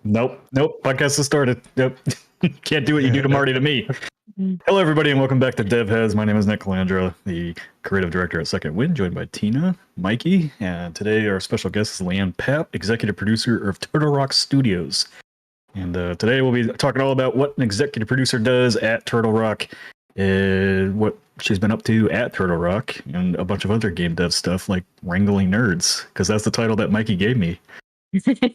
Nope. Podcast has started. Yep. Can't do what you do to Marty to me. Hello, everybody, and welcome back to DevHeads. My name is Nick Calandra, the creative director at Second Wind, joined by Tina, Mikey, and today our special guest is Lianne Papp, executive producer of Turtle Rock Studios. And today we'll be talking all about what an executive producer does at Turtle Rock, what she's been up to at Turtle Rock, and a bunch of other game dev stuff like Wrangling Nerds, because that's the title that Mikey gave me.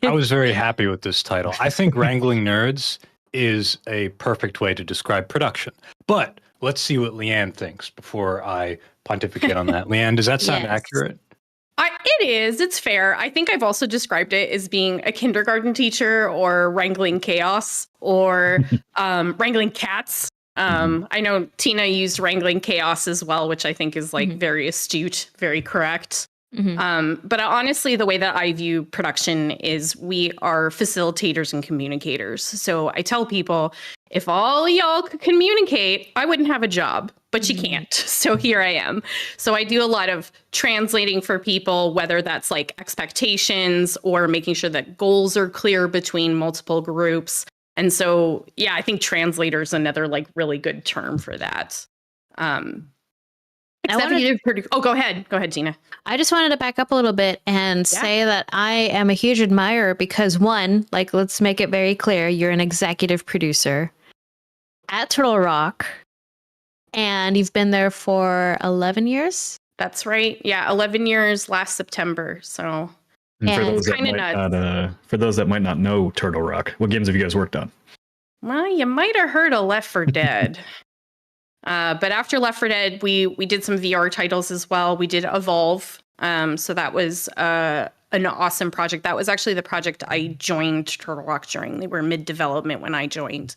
I was very happy with this title. I think Wrangling Nerds is a perfect way to describe production. But let's see what Lianne thinks before I pontificate on that. Lianne, does that sound accurate? It is. It's fair. I think I've also described it as being a kindergarten teacher or wrangling chaos or wrangling cats. I know Tina used wrangling chaos as well, which I think is like very astute, very correct. But honestly, the way that I view production is we are facilitators and communicators. So I tell people, if all y'all could communicate, I wouldn't have a job, but you can't. So here I am. So I do a lot of translating for people, whether that's like expectations or making sure that goals are clear between multiple groups. And so, yeah, I think translator is another like really good term for that. Go ahead. Go ahead, Tina. I just wanted to back up a little bit and say that I am a huge admirer because one, like, let's make it very clear, you're an executive producer at Turtle Rock and you've been there for 11 years. That's right. Yeah. 11 years last September. So for those that might not know Turtle Rock, what games have you guys worked on? Well, you might have heard of Left 4 Dead. But after Left 4 Dead, we did some VR titles as well. We did Evolve. So that was an awesome project. That was actually the project I joined Turtle Rock during. They were mid-development when I joined.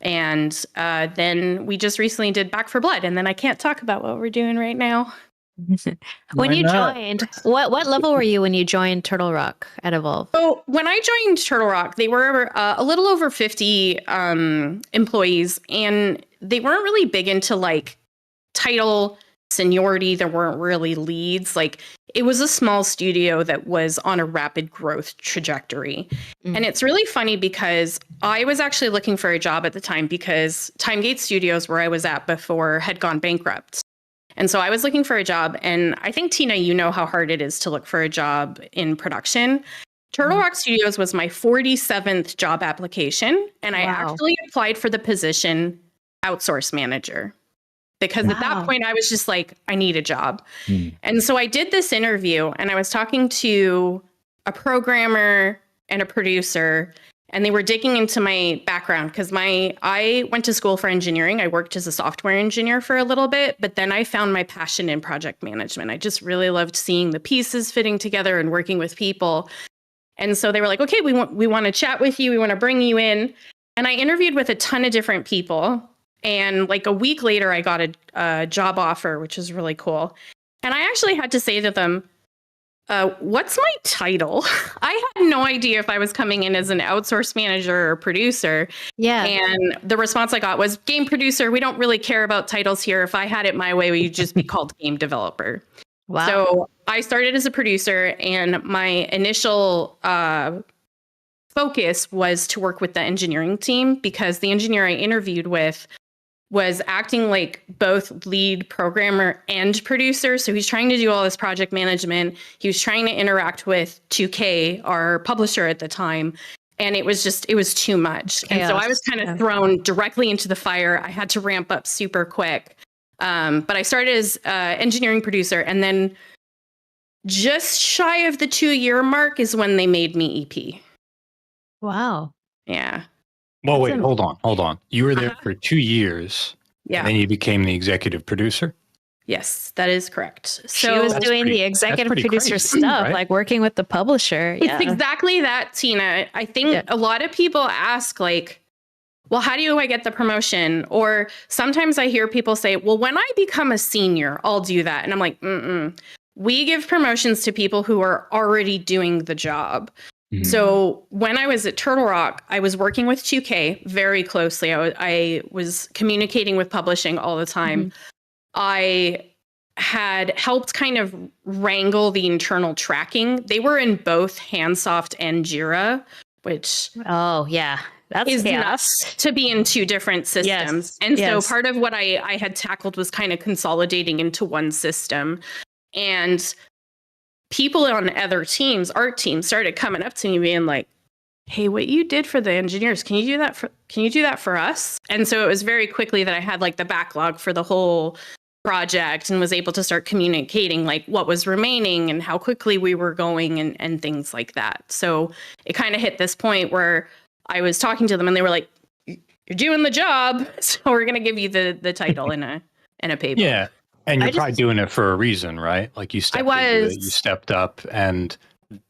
And then we just recently did Back 4 Blood. And then I can't talk about what we're doing right now. When you joined, what level were you when you joined Turtle Rock at Evolve? So when I joined Turtle Rock, they were a little over 50 employees, and they weren't really big into like title seniority. There weren't really leads. Like it was a small studio that was on a rapid growth trajectory. And it's really funny because I was actually looking for a job at the time because Timegate Studios, where I was at before, had gone bankrupt. And so I was looking for a job, and I think, Tina, you know how hard it is to look for a job in production. Turtle Rock Studios was my 47th job application, and I actually applied for the position outsource manager because at that point I was just like, I need a job. And so I did this interview, and I was talking to a programmer and a producer, and they were digging into my background because I went to school for engineering. I worked as a software engineer for a little bit, but then I found my passion in project management. I just really loved seeing the pieces fitting together and working with people. And so they were like, okay, we want to chat with you. We want to bring you in. And I interviewed with a ton of different people. And like a week later, I got a job offer, which is really cool. And I actually had to say to them, what's my title? I had no idea if I was coming in as an outsource manager or producer. Yeah. And the response I got was game producer. We don't really care about titles here. If I had it my way, we'd just be called game developer. Wow. So I started as a producer, and my initial focus was to work with the engineering team because the engineer I interviewed with was acting like both lead programmer and producer. So he's trying to do all this project management. He was trying to interact with 2K, our publisher at the time. And it was too much. Chaos. And so I was kind of thrown directly into the fire. I had to ramp up super quick. But I started as engineering producer. And then just shy of the 2-year mark is when they made me EP. Wow. Yeah. Well, wait, hold on. You were there for 2 years. Yeah. And then you became the executive producer? Yes, that is correct. So she was doing the executive producer stuff, right? Like working with the publisher. It's exactly that, Tina. I think a lot of people ask like, well, how do I get the promotion? Or sometimes I hear people say, well, when I become a senior, I'll do that. And I'm like, we give promotions to people who are already doing the job. So when I was at Turtle Rock, I was working with 2K very closely. I was communicating with publishing all the time. I had helped kind of wrangle the internal tracking. They were in both Handsoft and Jira. which Oh yeah, that's is chaos. nuts to be in two different systems. Yes, And yes. so part of what I had tackled was kind of consolidating into one system. And people on other teams, art teams, started coming up to me being like, hey, what you did for the engineers, can you do that for us? And so it was very quickly that I had like the backlog for the whole project and was able to start communicating like what was remaining and how quickly we were going and things like that. So it kind of hit this point where I was talking to them and they were like, you're doing the job, so we're going to give you the title in a paper. Yeah. And you're probably doing it for a reason, right? Like you stepped into it, you stepped up, and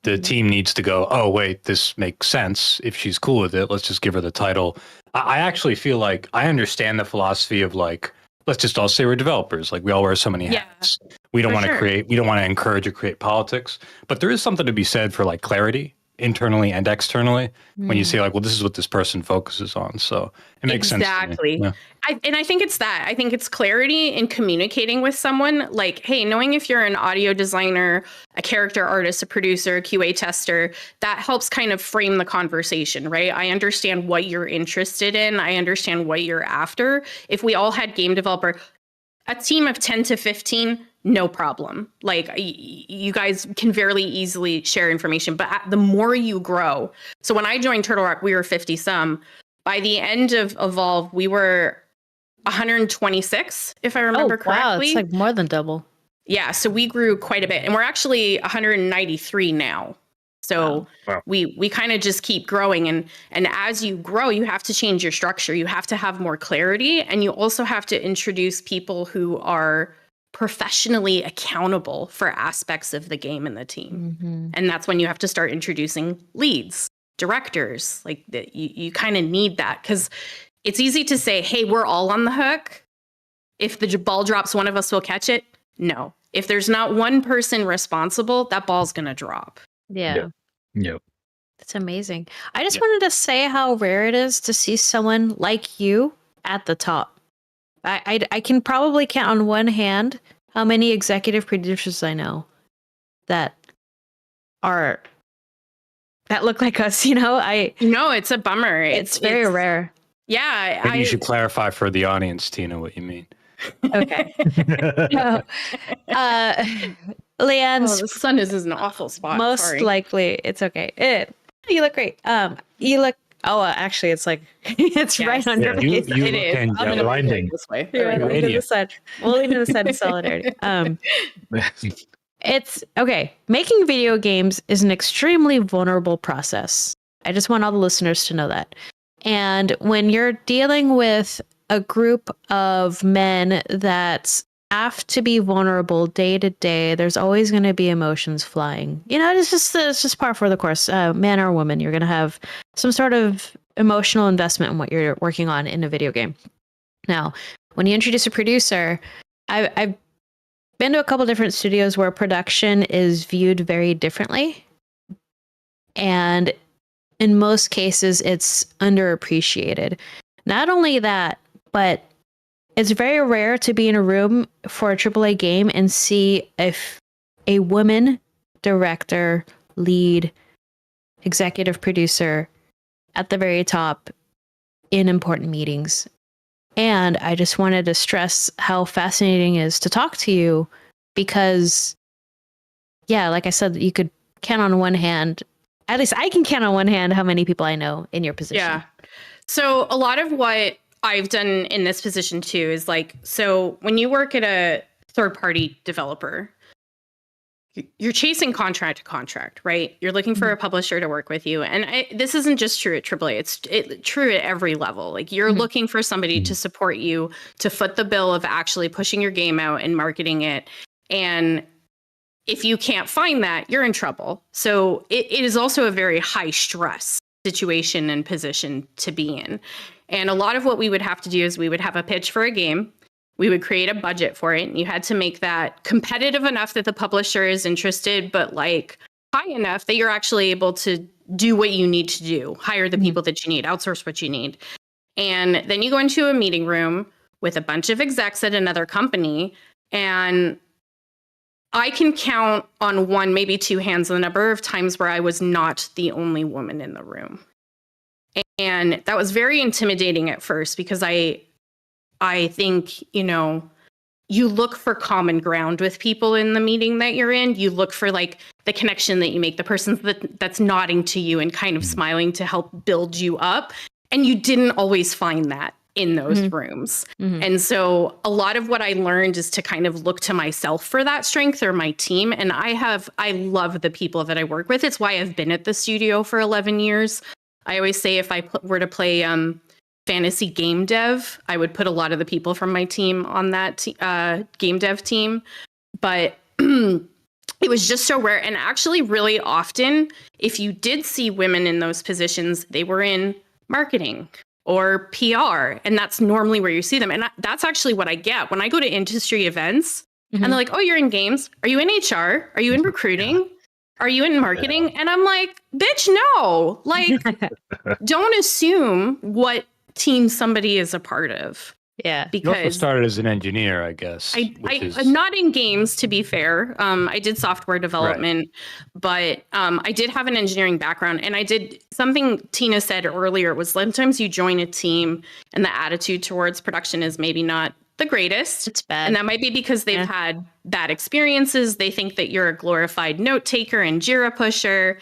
the team needs to go, oh, wait, this makes sense. If she's cool with it, let's just give her the title. I actually feel like I understand the philosophy of like, let's just all say we're developers. Like we all wear so many hats. We don't want to create, we don't want to encourage or create politics, but there is something to be said for like clarity internally and externally when you say like, well, this is what this person focuses on. So it makes sense. Exactly. Yeah. I think it's that. I think it's clarity in communicating with someone. Like, hey, knowing if you're an audio designer, a character artist, a producer, a QA tester, that helps kind of frame the conversation, right? I understand what you're interested in. I understand what you're after. If we all had game developer, a team of 10 to 15, no problem. Like you guys can fairly easily share information, but the more you grow. So when I joined Turtle Rock, we were 50 some. By the end of Evolve, we were 126, if I remember correctly. Wow, it's like more than double. Yeah, so we grew quite a bit, and we're actually 193 now. So we kind of just keep growing, and as you grow, you have to change your structure. You have to have more clarity, and you also have to introduce people who are professionally accountable for aspects of the game and the team. And that's when you have to start introducing leads, directors. Like you kind of need that, because it's easy to say, hey, we're all on the hook. If the ball drops, one of us will catch it. No. If there's not one person responsible, that ball's going to drop. Yeah. Yep. That's amazing. I just wanted to say how rare it is to see someone like you at the top. I can probably count on one hand how many executive producers I know that look like us, you know? No, it's a bummer. It's very rare. Yeah. Maybe you should clarify for the audience, Tina, what you mean. Okay. No. Lianne's the sun is in an awful spot. Most likely. It's okay. You look great. You look. Oh, actually, it's like it's right on your face. You it is. I'm gonna blinding this way. Lean to the side. We'll lean to the side in solidarity. It's okay. Making video games is an extremely vulnerable process. I just want all the listeners to know that. And when you're dealing with a group of men that have to be vulnerable day to day, there's always going to be emotions flying. You know, it's just par for the course. Man or woman, you're going to have some sort of emotional investment in what you're working on in a video game. Now, when you introduce a producer, I've been to a couple different studios where production is viewed very differently. And in most cases, it's underappreciated. Not only that, but it's very rare to be in a room for a AAA game and see a woman director, lead, executive producer at the very top in important meetings. And I just wanted to stress how fascinating it is to talk to you because, yeah, like I said, you could count on one hand. At least I can count on one hand how many people I know in your position. Yeah. So a lot of what I've done in this position too is like, so when you work at a third party developer, you're chasing contract to contract, right? You're looking for a publisher to work with you. And this isn't just true at AAA. It's true at every level. Like you're looking for somebody to support you, to foot the bill of actually pushing your game out and marketing it. And if you can't find that, you're in trouble. So it is also a very high stress situation and position to be in. And a lot of what we would have to do is we would have a pitch for a game. We would create a budget for it. And you had to make that competitive enough that the publisher is interested, but like high enough that you're actually able to do what you need to do, hire the people that you need, outsource what you need. And then you go into a meeting room with a bunch of execs at another company, and I can count on one, maybe two hands the number of times where I was not the only woman in the room. And that was very intimidating at first because I think, you know, you look for common ground with people in the meeting that you're in. You look for like the connection that you make, the person that's nodding to you and kind of smiling to help build you up. And you didn't always find that in those rooms. And so a lot of what I learned is to kind of look to myself for that strength or my team. And I love the people that I work with. It's why I've been at the studio for 11 years. I always say if I were to play fantasy game dev, I would put a lot of the people from my team on that game dev team. But it was just so rare. And actually, really often, if you did see women in those positions, they were in marketing or PR. And that's normally where you see them. And that's actually what I get when I go to industry events and they're like, oh, you're in games. Are you in HR? Are you in recruiting? Are you in marketing? Yeah. And I'm like, bitch, no. Like, don't assume what team somebody is a part of. Yeah. Because you also started as an engineer, I guess. I'm not in games, to be fair. I did software development, but I did have an engineering background. And I did something Tina said earlier was sometimes you join a team and the attitude towards production is maybe not the greatest. It's bad. And that might be because they've had bad experiences. They think that you're a glorified note taker and Jira pusher.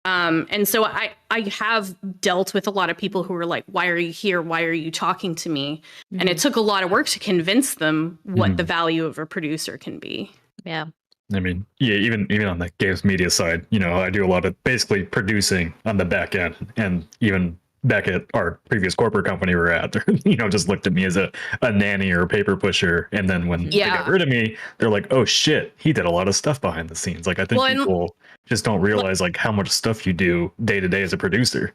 And so I have dealt with a lot of people who were like, why are you here? Why are you talking to me? And it took a lot of work to convince them what the value of a producer can be. Yeah. I mean, yeah, even on the games media side, you know, I do a lot of basically producing on the back end, and even back at our previous corporate company we're at, you know, just looked at me as a nanny or a paper pusher. And then when they got rid of me, they're like, oh shit, he did a lot of stuff behind the scenes. Like, I think people just don't realize like how much stuff you do day to day as a producer.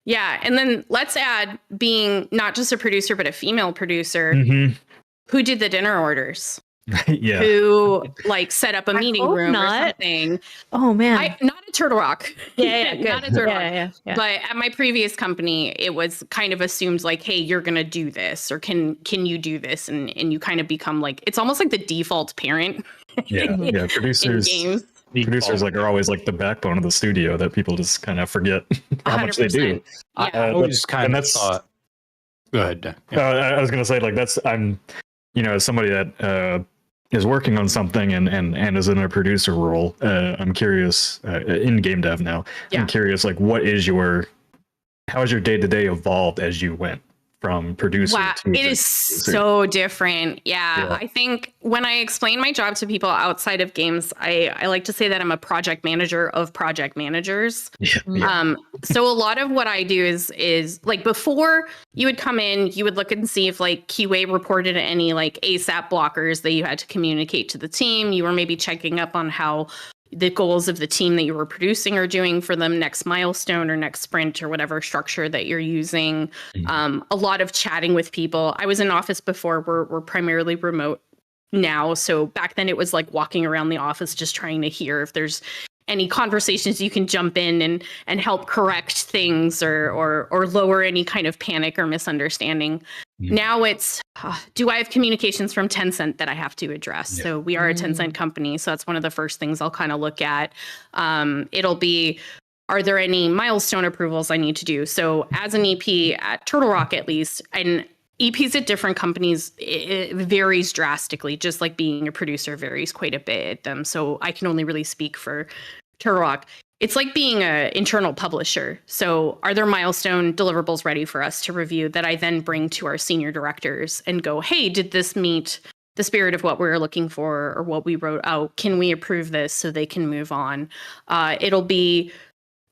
Yeah. And then let's add being not just a producer, but a female producer who did the dinner orders. Yeah. Who like set up a meeting room or something. Oh man. Not at Turtle Rock. Yeah, not at Turtle Rock. Yeah. But at my previous company, it was kind of assumed like, hey, you're gonna do this, or can you do this? And you kind of become like, it's almost like the default parent. Yeah. Producers. In games. Producers like are always like the backbone of the studio that people just kind of forget how much they do. Yeah. I always kind of thought. Go ahead. I was gonna say like I'm, you know, as somebody that is working on something and is in a producer role, I'm curious in game dev now. I'm curious, like, how has your day to day evolved as you went from producer to it is so different. Yeah. I think when I explain my job to people outside of games, I like to say that I'm a project manager of project managers. So a lot of what I do is like before you would come in, you would look and see if like QA reported any like ASAP blockers that you had to communicate to the team. You were maybe checking up on how the goals of the team that you were producing are doing for the next milestone or next sprint or whatever structure that you're using. A lot of chatting with people. I was in office before. We're primarily remote now. So back then it was like walking around the office just trying to hear if there's any conversations you can jump in and help correct things or lower any kind of panic or misunderstanding. Now it's, do I have communications from Tencent that I have to address? So we are a Tencent company. So that's one of the first things I'll kind of look at. It'll be, are there any milestone approvals I need to do? So as an EP at Turtle Rock, at least, and EPs at different companies, it varies drastically, just like being a producer varies quite a bit at them. So I can only really speak for Turtle Rock. It's like being an internal publisher. So are there milestone deliverables ready for us to review that I then bring to our senior directors and go, hey, did this meet the spirit of what we were looking for or what we wrote out? Can we approve this so they can move on? It'll be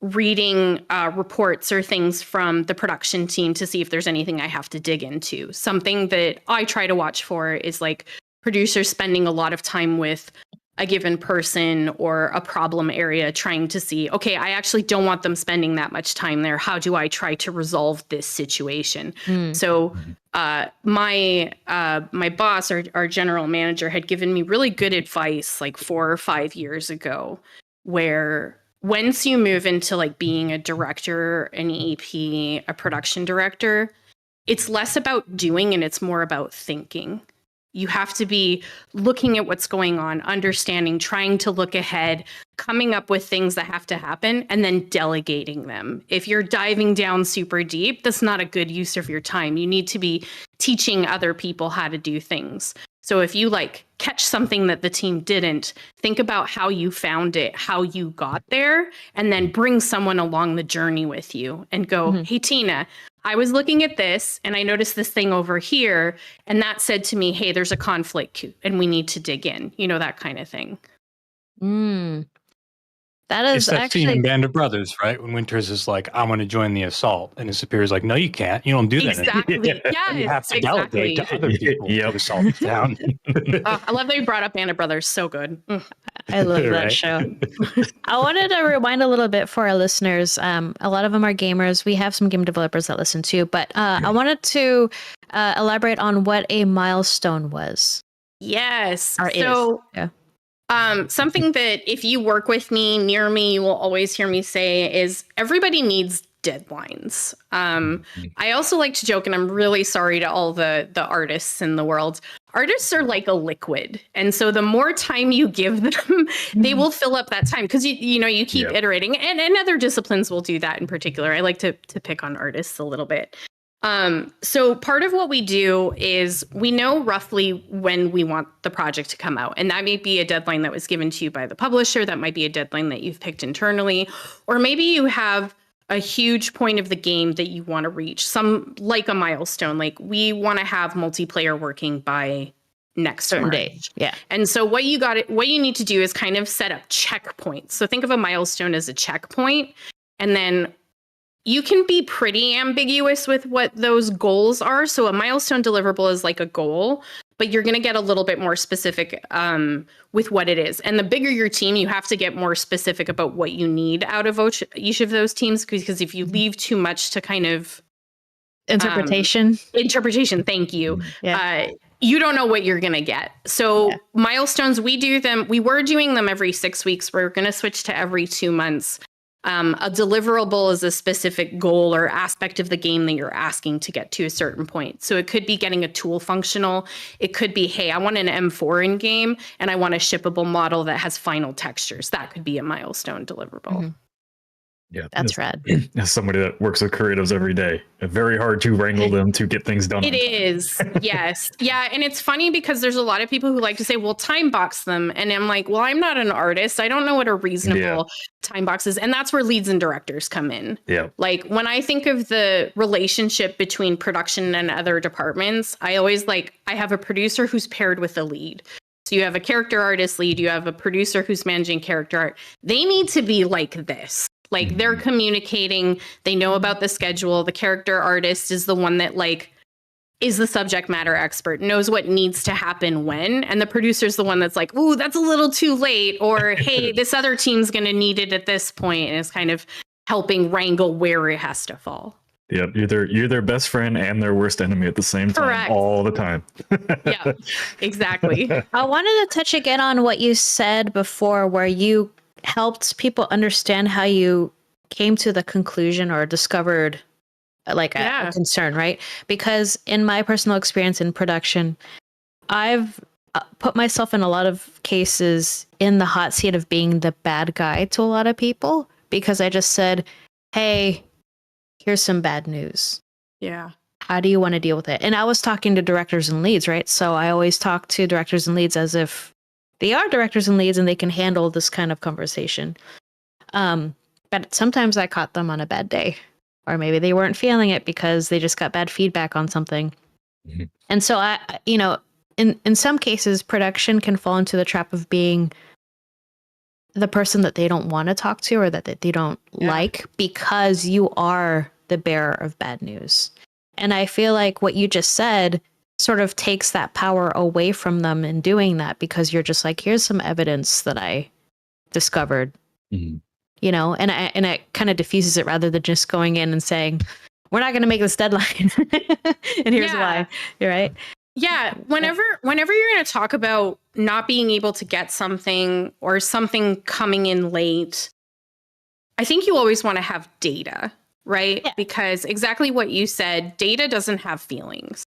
reading reports or things from the production team to see if there's anything I have to dig into. Something that I try to watch for is like producers spending a lot of time with a given person or a problem area trying to see, okay, I actually don't want them spending that much time there. How do I try to resolve this situation? So my boss, our general manager, had given me really good advice like 4 or 5 years ago, where once you move into like being a director, an EP, a production director, it's less about doing and it's more about thinking. You have to be looking at what's going on, understanding, trying to look ahead, coming up with things that have to happen, and then delegating them. If you're diving down super deep, that's not a good use of your time. You need to be teaching other people how to do things. So if you like catch something that the team didn't, think about how you found it, how you got there, and then bring someone along the journey with you and go, hey, Tina, I was looking at this and I noticed this thing over here. And that said to me, hey, there's a conflict and we need to dig in, that kind of thing. That is it's that actually scene in Band of Brothers, right? When Winters is like, I want to join the assault. And his superior's like, no, you can't. You don't do that. Exactly. Yeah, you have to delegate to other people to assault down. I love that you brought up Band of Brothers. So good. I love that Right. show. I wanted to rewind a little bit for our listeners. A lot of them are gamers. We have some game developers that listen too, but I wanted to elaborate on what a milestone was. Yes. Or so, is. Yeah. Something that if you work with me, near me, you will always hear me say is everybody needs deadlines. I also like to joke, and I'm really sorry to all the artists in the world. Artists are like a liquid. And so the more time you give them, they will fill up that time because you keep iterating. And other disciplines will do that in particular. I like to pick on artists a little bit. So part of what we do is we know roughly when we want the project to come out. And that may be a deadline that was given to you by the publisher. That might be a deadline that you've picked internally. Or maybe you have a huge point of the game that you want to reach, some like a milestone. Like we want to have multiplayer working by next certain March. date. Yeah. And so what you need to do is kind of set up checkpoints. So think of a milestone as a checkpoint, and then you can be pretty ambiguous with what those goals are. So a milestone deliverable is like a goal, but you're going to get a little bit more specific with what it is. And the bigger your team, you have to get more specific about what you need out of each of those teams, because if you leave too much to kind of interpretation, thank you. You don't know what you're going to get. So milestones, we were doing them every 6 weeks. We're going to switch to every 2 months. A deliverable is a specific goal or aspect of the game that you're asking to get to a certain point. So it could be getting a tool functional. It could be, hey, I want an M4 in game and I want a shippable model that has final textures. That could be a milestone deliverable. Yeah, that's rad. As somebody that works with creatives every day, it's very hard to wrangle them to get things done. It is. Yes. Yeah. And it's funny because there's a lot of people who like to say, well, time box them. And I'm like, well, I'm not an artist. I don't know what a reasonable time box is. And that's where leads and directors come in. Yeah. Like when I think of the relationship between production and other departments, I always I have a producer who's paired with a lead. So you have a character artist lead, you have a producer who's managing character art. They need to be like this. Like they're communicating, they know about the schedule. The character artist is the one that is the subject matter expert, knows what needs to happen when. And the producer's the one that's like, ooh, that's a little too late. Or, hey, this other team's going to need it at this point. And it's kind of helping wrangle where it has to fall. Yeah, you're their best friend and their worst enemy at the same time. Correct. All the time. Yeah, exactly. I wanted to touch again on what you said before, where you helped people understand how you came to the conclusion or discovered a concern, right? Because in my personal experience in production, I've put myself in a lot of cases in the hot seat of being the bad guy to a lot of people, because I just said, hey, here's some bad news. Yeah. How do you want to deal with it? And I was talking to directors and leads, right? So I always talk to directors and leads as if they are directors and leads and they can handle this kind of conversation. But sometimes I caught them on a bad day, or maybe they weren't feeling it because they just got bad feedback on something. Mm-hmm. And so in some cases, production can fall into the trap of being the person that they don't want to talk to or that they don't like, because you are the bearer of bad news. And I feel like what you just said sort of takes that power away from them in doing that, because you're just like, here's some evidence that I discovered, and it kind of diffuses it rather than just going in and saying, we're not going to make this deadline. And here's why. You're right. Yeah. Whenever you're going to talk about not being able to get something or something coming in late, I think you always want to have data, right? Yeah. Because exactly what you said, data doesn't have feelings.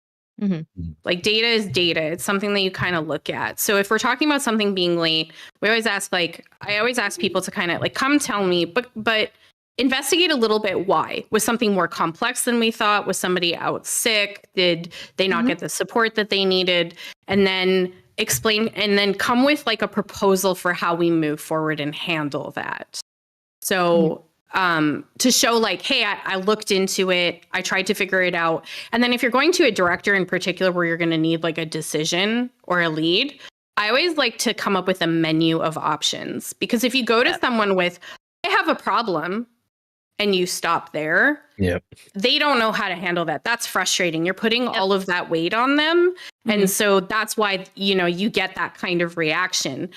Like data is data. It's something that you kind of look at. So if we're talking about something being late, we always ask, like, I always ask people to kind of like, come tell me, but investigate a little bit why. Was something more complex than we thought? Was somebody out sick? Did they not get the support that they needed? And then explain, and then come with like a proposal for how we move forward and handle that. So to show like, hey, I looked into it. I tried to figure it out. And then if you're going to a director in particular where you're going to need like a decision or a lead, I always like to come up with a menu of options. Because if you go to someone with, I have a problem, and you stop there, they don't know how to handle that. That's frustrating. You're putting all of that weight on them. And so that's why, you get that kind of reaction.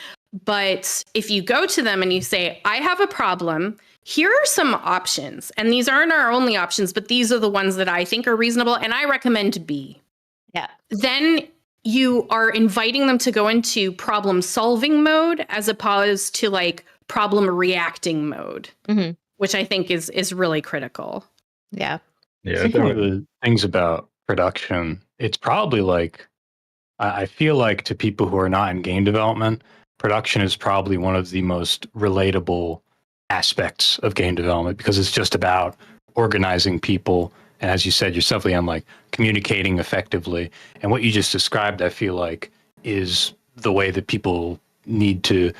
But if you go to them and you say, I have a problem, here are some options. And these aren't our only options, but these are the ones that I think are reasonable. And I recommend B. Yeah. Then you are inviting them to go into problem solving mode as opposed to like problem reacting mode. Which I think is really critical. Yeah. Yeah. One of the things about production, it's probably like, I feel like to people who are not in game development, production is probably one of the most relatable aspects of game development because it's just about organizing people. And as you said yourself, Lianne, like communicating effectively. And what you just described, I feel like, is the way that people need to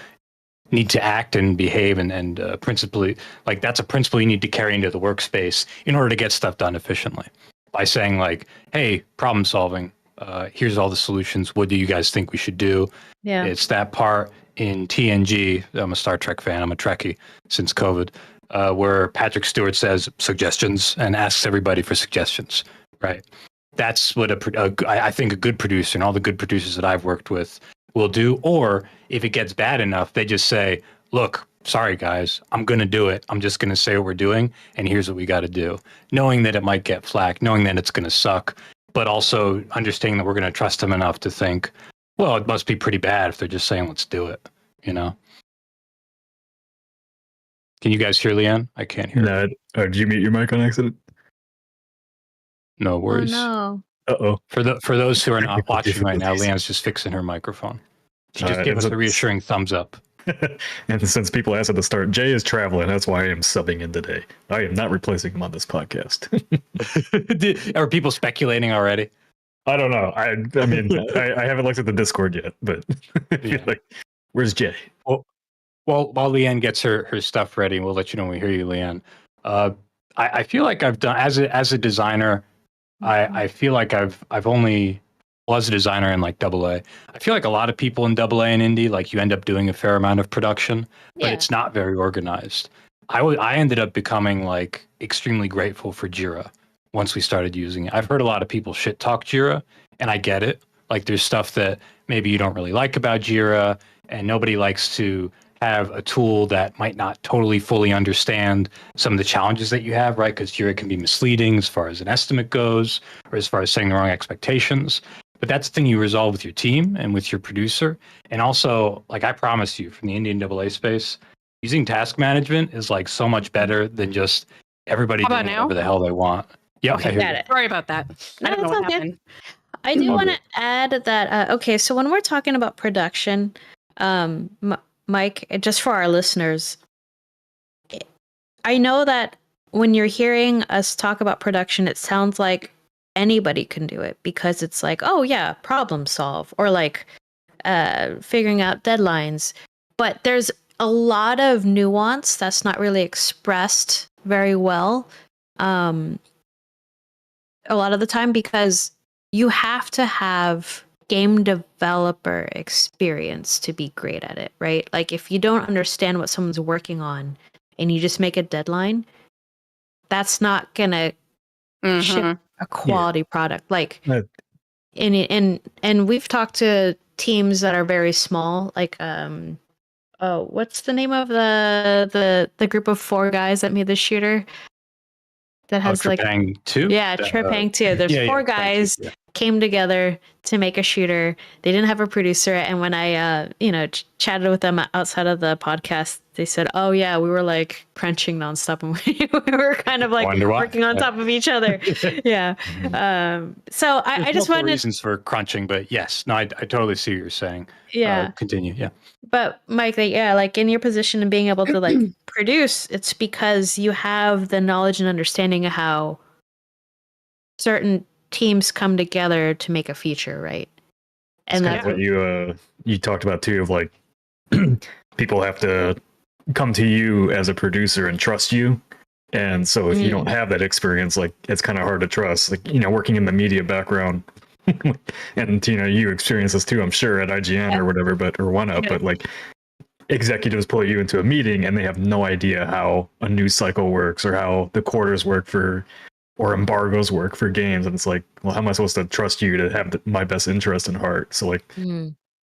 act and behave and principally, like that's a principle you need to carry into the workspace in order to get stuff done efficiently by saying like, hey, problem solving, here's all the solutions. What do you guys think we should do? Yeah. It's that part in TNG. I'm a Star Trek fan. I'm a Trekkie since COVID, where Patrick Stewart says suggestions and asks everybody for suggestions, right? That's what I think a good producer and all the good producers that I've worked with will do. Or if it gets bad enough, they just say, look, sorry guys, I'm going to do it. I'm just going to say what we're doing. And here's what we got to do. Knowing that it might get flack, knowing that it's going to suck, but also understanding that we're going to trust them enough to think, well, it must be pretty bad if they're just saying, let's do it. Can you guys hear Lianne? I can't hear. No, did you mute your mic on accident? No worries. Oh, no. Uh-oh. For those who are not watching right now, Lianne's just fixing her microphone. She just gave us a reassuring thumbs up. And since people asked at the start, Jay is traveling. That's why I am subbing in today. I am not replacing him on this podcast. Are people speculating already? I don't know. I mean, I haven't looked at the Discord yet, but like, where's Jay? Well, while Lianne gets her stuff ready, we'll let you know when we hear you, Lianne. I feel like I've done as a designer. I feel like I've only as a designer in like AA. I feel like a lot of people in AA and indie, like you end up doing a fair amount of production, but it's not very organized. I ended up becoming like extremely grateful for Jira once we started using it. I've heard a lot of people shit talk Jira, and I get it. Like there's stuff that maybe you don't really like about Jira, and nobody likes to have a tool that might not totally fully understand some of the challenges that you have, right? Because Jira can be misleading as far as an estimate goes, or as far as setting the wrong expectations. But that's the thing you resolve with your team and with your producer. And also, like I promise you, from the Indian AA space, using task management is like so much better than just everybody doing whatever the hell they want. Yeah, okay, got it. Sorry about that. I don't know what happened. I do want to add that. Okay, so when we're talking about production, Mike, just for our listeners, I know that when you're hearing us talk about production, it sounds like anybody can do it because it's like, oh yeah, problem solve, or like figuring out deadlines. But there's a lot of nuance that's not really expressed very well a lot of the time, because you have to have game developer experience to be great at it, right? Like if you don't understand what someone's working on and you just make a deadline, that's not gonna ship a quality product. Like and we've talked to teams that are very small, like what's the name of the group of 4 guys that made the shooter that has like Trepang 2? Trepang 2. There's 4 guys. came together to make a shooter. They didn't have a producer, and when I chatted with them outside of the podcast, they said, "Oh yeah, we were like crunching nonstop, and we were kind of like working on top of each other." Yeah. So I just wanted reasons for crunching, but yes, no, I totally see what you're saying. Yeah. Continue. Yeah. But Mike, like in your position and being able to like produce, it's because you have the knowledge and understanding of how certain teams come together to make a feature, right? And that's what you talked about too, of like people have to come to you as a producer and trust you. And so if you don't have that experience, like it's kind of hard to trust. Like, working in the media background, and you experience this too, I'm sure, at IGN or whatever, or One Up, but like executives pull you into a meeting and they have no idea how a news cycle works or how the quarters work or embargoes work for games, and it's like, well, how am I supposed to trust you to have my best interest in heart? So like,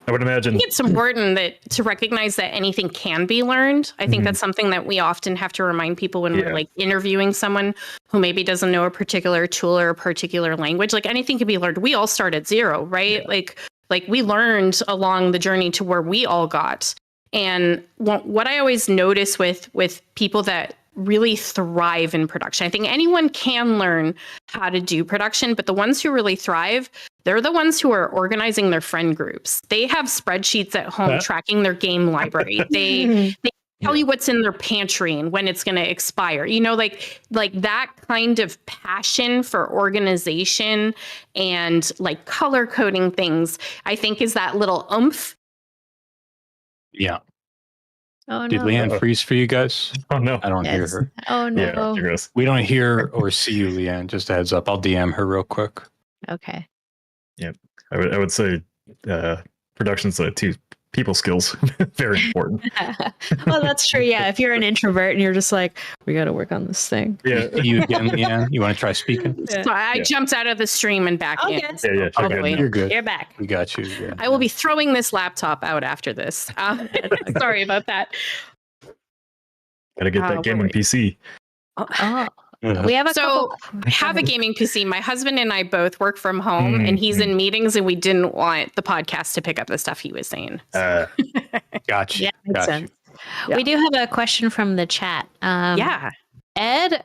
I would imagine I think it's important to recognize that anything can be learned. I think that's something that we often have to remind people when we're like interviewing someone who maybe doesn't know a particular tool or a particular language. Like anything can be learned. We all start at zero, right? Yeah. Like we learned along the journey to where we all got. And what I always notice with people that really thrive in production, I think anyone can learn how to do production, but the ones who really thrive, they're the ones who are organizing their friend groups. They have spreadsheets at home tracking their game library. They tell you what's in their pantry and when it's going to expire. Like that kind of passion for organization and like color coding things, I think is that little oomph. Yeah. Oh, no. Did Lianne freeze for you guys? Oh, no. I don't hear her. Oh, no. Yeah, we don't hear or see you, Lianne. Just a heads up. I'll DM her real quick. Okay. Yeah. I would say production's two people skills. Very important. Well, that's true. Yeah. If you're an introvert and you're just like, we got to work on this thing. Yeah. You again, Lianne? You want to try speaking? Yeah. So I jumped out of the stream and back in. Yeah. You're good. You're back. We got you. Yeah. I will be throwing this laptop out after this. Sorry about that. Gotta get that gaming PC. Oh. We have I have a gaming PC. My husband and I both work from home, and he's in meetings, and we didn't want the podcast to pick up the stuff he was saying. Gotcha. Yeah, makes sense. Yeah. We do have a question from the chat. Ed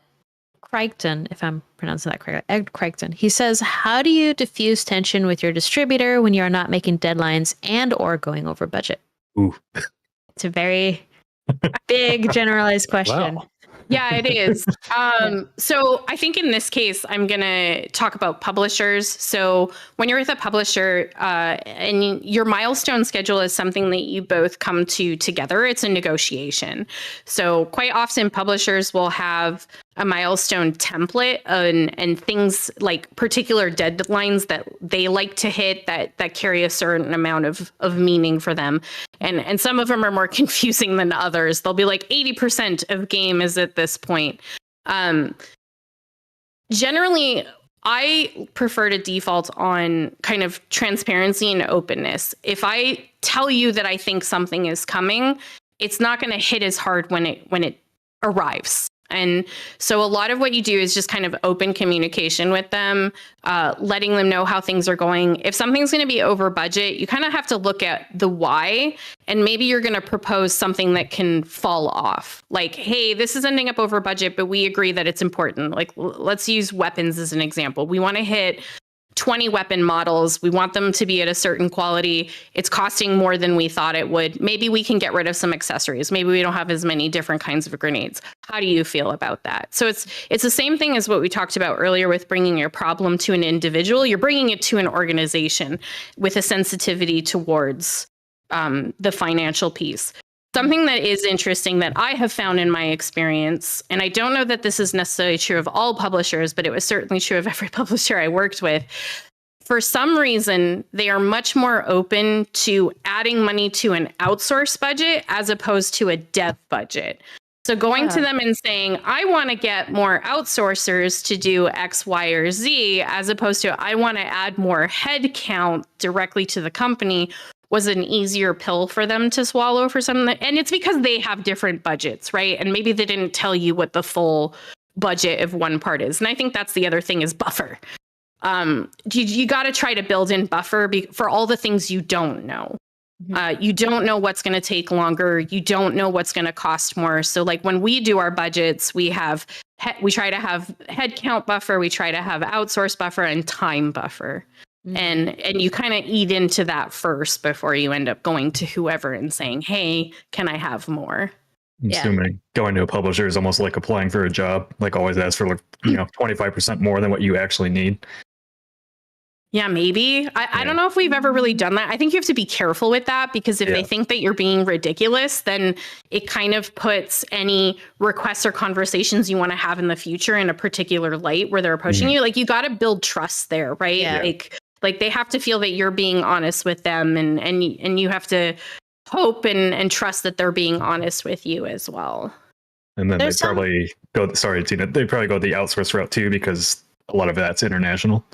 Crichton, if I'm pronouncing that correctly, Ed Crichton. He says, "How do you diffuse tension with your distributor when you are not making deadlines and or going over budget?" Ooh, it's a very big generalized question. Wow. Yeah, it is. So I think in this case, I'm going to talk about publishers. So when you're with a publisher and your milestone schedule is something that you both come to together, it's a negotiation. So quite often publishers will have a milestone template and things like particular deadlines that they like to hit that carry a certain amount of meaning for them. And some of them are more confusing than others. They'll be like 80% of game is at this point. Generally, I prefer to default on kind of transparency and openness. If I tell you that I think something is coming, it's not going to hit as hard when it arrives. And so a lot of what you do is just kind of open communication with them, letting them know how things are going. If something's going to be over budget, you kind of have to look at the why, and maybe you're going to propose something that can fall off. Like, hey, this is ending up over budget, but we agree that it's important. Like, let's use weapons as an example. We want to hit 20 weapon models. We want them to be at a certain quality. It's costing more than we thought it would. Maybe we can get rid of some accessories. Maybe we don't have as many different kinds of grenades. How do you feel about that? So it's the same thing as what we talked about earlier with bringing your problem to an individual. You're bringing it to an organization with a sensitivity towards the financial piece. Something that is interesting that I have found in my experience, and I don't know that this is necessarily true of all publishers, but it was certainly true of every publisher I worked with. For some reason, they are much more open to adding money to an outsource budget as opposed to a dev budget. So going to them and saying, I want to get more outsourcers to do X, Y, or Z, as opposed to I want to add more head count directly to the company, was an easier pill for them to swallow for some. And it's because they have different budgets, right? And maybe they didn't tell you what the full budget of one part is. And I think that's the other thing is buffer. you got to try to build in buffer for all the things you don't know. You don't know what's going to take longer. You don't know what's going to cost more. So like when we do our budgets, we try to have headcount buffer, we try to have outsource buffer and time buffer. And you kind of eat into that first before you end up going to whoever and saying, hey, can I have more? I'm assuming going to a publisher is almost like applying for a job, like always ask for like, 25% more than what you actually need. Yeah, maybe. I don't know if we've ever really done that. I think you have to be careful with that because if they think that you're being ridiculous, then it kind of puts any requests or conversations you want to have in the future in a particular light where they're approaching you. Like you got to build trust there, right? Yeah. Like they have to feel that you're being honest with them and you have to hope and trust that they're being honest with you as well. And then they probably go, sorry, Tina, they probably go the outsource route too because a lot of that's international.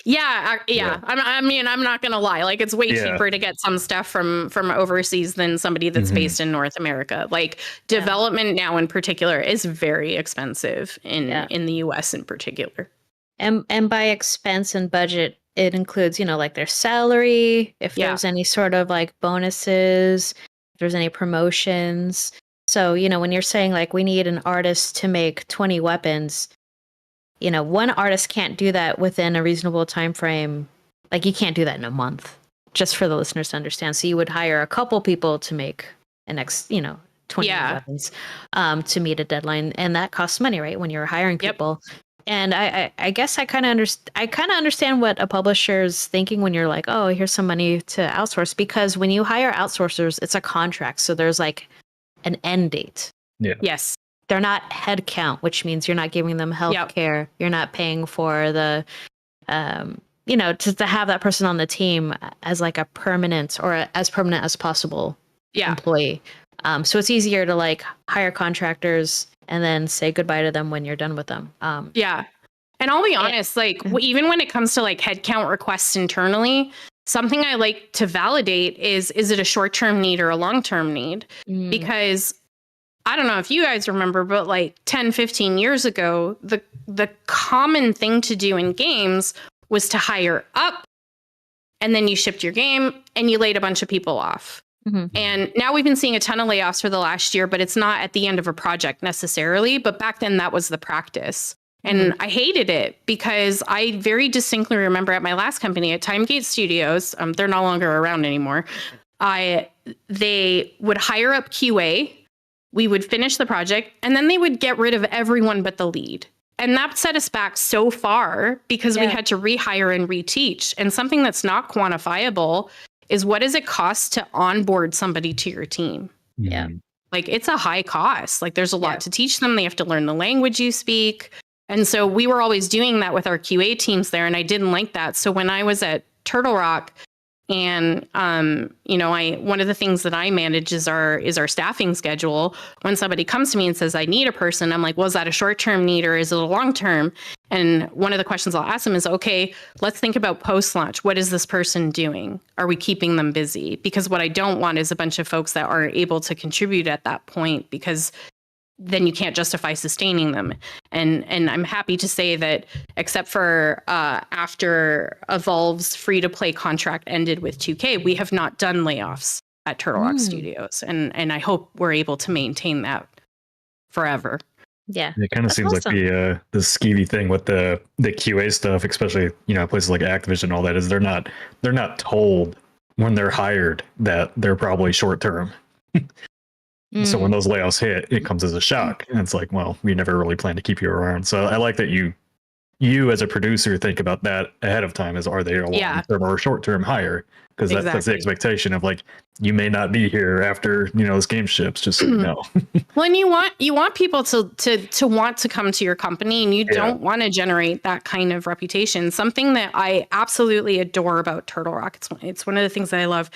Yeah. I mean, I'm not going to lie. Like it's way cheaper to get some stuff from overseas than somebody that's based in North America. Like development now in particular is very expensive in the US in particular. And by expense and budget, it includes, like their salary, if there's any sort of like bonuses, if there's any promotions. So, when you're saying like we need an artist to make 20 weapons, one artist can't do that within a reasonable time frame. Like you can't do that in a month, just for the listeners to understand. So you would hire a couple people to make an 20 weapons to meet a deadline. And that costs money, right? When you're hiring people. And I guess I kind of understand what a publisher's thinking when you're like, oh, here's some money to outsource. Because when you hire outsourcers, it's a contract. So there's like an end date. Yeah. Yes. They're not headcount, which means you're not giving them health care. You're not paying for the, to have that person on the team as like a permanent or as permanent as possible employee. So it's easier to like hire contractors and then say goodbye to them when you're done with them. And I'll be honest, like even when it comes to like headcount requests internally, something I like to validate is it a short-term need or a long-term need? Because I don't know if you guys remember, but like 10, 15 years ago, the common thing to do in games was to hire up and then you shipped your game and you laid a bunch of people off. And now we've been seeing a ton of layoffs for the last year, but it's not at the end of a project necessarily. But back then that was the practice. And I hated it because I very distinctly remember at my last company at Timegate Studios, they're no longer around anymore. They would hire up QA. We would finish the project and then they would get rid of everyone but the lead. And that set us back so far because we had to rehire and reteach. And something that's not quantifiable is what does it cost to onboard somebody to your team? Yeah. Like it's a high cost. Like there's a lot to teach them. They have to learn the language you speak. And so we were always doing that with our QA teams there. And I didn't like that. So when I was at Turtle Rock, and one of the things that I manage is our staffing schedule. When somebody comes to me and says, I need a person, I'm like, well, is that a short-term need or is it a long-term? And one of the questions I'll ask them is, okay, let's think about post-launch. What is this person doing? Are we keeping them busy? Because what I don't want is a bunch of folks that aren't able to contribute at that point because then you can't justify sustaining them. And I'm happy to say that except for after Evolve's free-to-play contract ended with 2K, we have not done layoffs at Turtle Rock Studios. And I hope we're able to maintain that forever. Yeah. It kind of seems awesome. Like the skeevy thing with the QA stuff, especially, places like Activision and all that, is they're not told when they're hired that they're probably short-term. So when those layoffs hit, it comes as a shock. And it's like, well, we never really planned to keep you around. So I like that you as a producer think about that ahead of time, as are they a long-term or a short-term hire? Because that's the expectation of like, you may not be here after, this game ships, just so you know. Well, and you want people to want to come to your company, and you don't want to generate that kind of reputation. Something that I absolutely adore about Turtle Rock, it's one of the things that I love,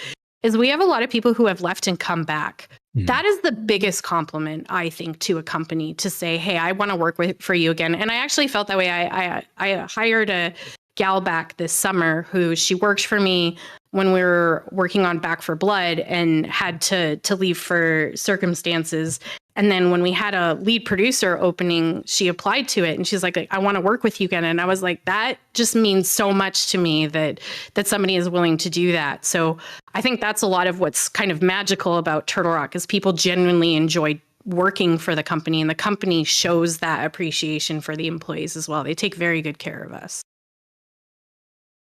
is we have a lot of people who have left and come back. That is the biggest compliment, I think, to a company, to say, hey, I want to work for you again. And I actually felt that way. I hired a gal back this summer who she worked for me when we were working on Back for Blood and had to leave for circumstances. And then when we had a lead producer opening, she applied to it and she's like, I want to work with you again. And I was like, that just means so much to me that somebody is willing to do that. So I think that's a lot of what's kind of magical about Turtle Rock is people genuinely enjoy working for the company, and the company shows that appreciation for the employees as well. They take very good care of us.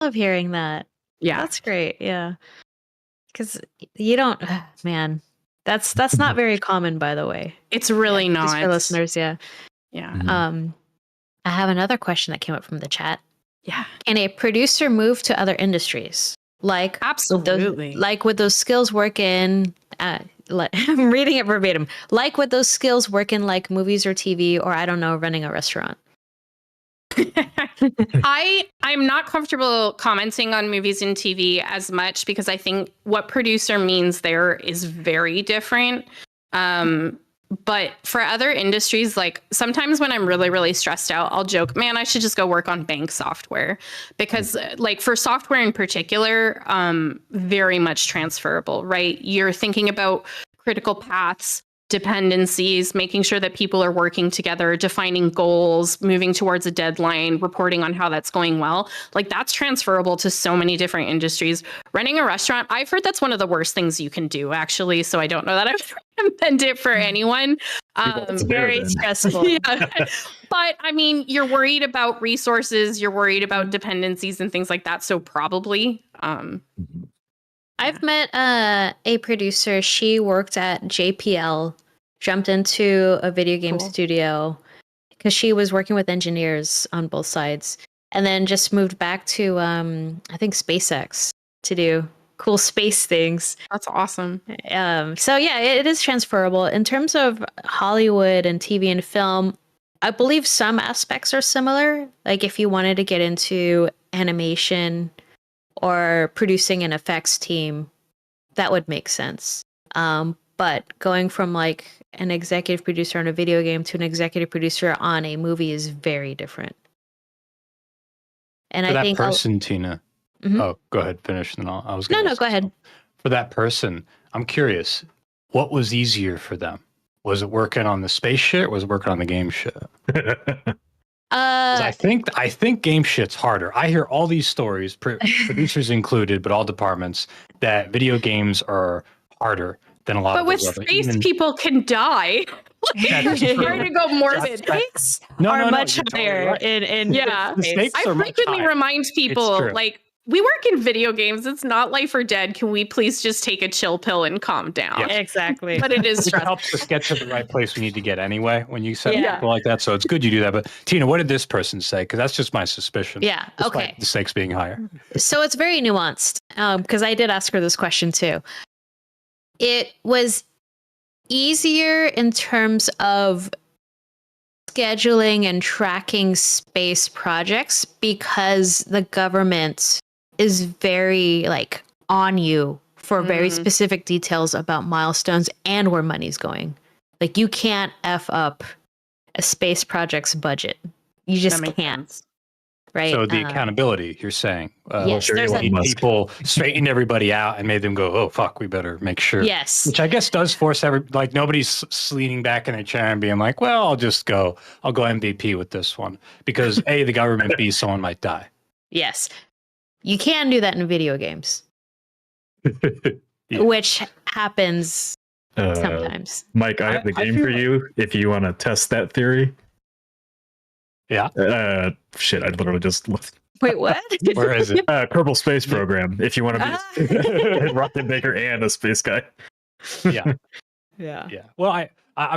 Love hearing that. Yeah. That's great. Yeah. Because you don't, man, that's not very common, by the way. It's really not. Just for listeners, yeah. Yeah. Mhm. I have another question that came up from the chat. Yeah. Can a producer move to other industries? Like Absolutely. would those skills work in I'm reading it verbatim. Like would those skills work in like movies or TV, or I don't know, running a restaurant? I'm not comfortable commenting on movies and TV as much because I think what producer means there is very different. But for other industries, like sometimes when I'm really, really stressed out, I'll joke, man, I should just go work on bank software because like for software in particular, very much transferable, right? You're thinking about critical paths, dependencies, making sure that people are working together, defining goals, moving towards a deadline, reporting on how that's going well. Like that's transferable to so many different industries. Running a restaurant, I've heard that's one of the worst things you can do, actually. So I don't know that I would recommend it for anyone. Very stressful. Yeah. But I mean, you're worried about resources, you're worried about dependencies and things like that. So probably. I've met a producer. She worked at JPL, jumped into a video game studio because she was working with engineers on both sides, and then just moved back to I think SpaceX to do cool space things. That's awesome. So yeah, it is transferable in terms of Hollywood and TV and film. I believe some aspects are similar. Like if you wanted to get into animation or producing an effects team, that would make sense. But going from like an executive producer on a video game to an executive producer on a movie is very different. And For I that think person, Tina. Mhm. Oh, go ahead, finish. And then I was No, gonna go ahead. For that person, I'm curious, what was easier for them? Was it working on the space shit or was it working on the game shit? 'Cause I think game shit's harder. I hear all these stories, producers included, but all departments, that video games are harder than a lot But of with those other- space, even- people can die. That's true. Trying to go morbid. stakes No, are no, much you're totally higher right. in Yeah. The stakes I are much frequently higher. remind people, true. like, we work in video games. It's not life or dead. Can we please just take a chill pill and calm down? Yeah. Exactly. But it is Which stressful. helps us get to the right place we need to get anyway when you said Yeah. people like that. So it's good you do that. But Tina, what did this person say? Because that's just my suspicion. Yeah. Despite Okay. the stakes being higher. So it's very nuanced because I did ask her this question too. It was easier in terms of scheduling and tracking space projects because the government is very like on you for very specific details about milestones and where money's going. Like you can't F up a space project's budget. You just That makes can't. sense. Right. So the accountability, you're saying, Yes, there's Elon a, Musk. people straightened everybody out and made them go, oh, fuck, we better make sure. yes. Which I guess does force like nobody's leaning back in their chair and being like, well, I'll go MVP with this one because A, the government, B, someone might die. Yes. You can do that in video games, Yeah. which happens Uh, sometimes. Mike, I have the I game feel for like- you if you want to test that theory. Yeah. Shit, I literally just looked. Wait, what? Where is it? Kerbal Space Program. If you want Ah. to be Rocket Baker and a space guy. Yeah. Yeah. Yeah. Well, I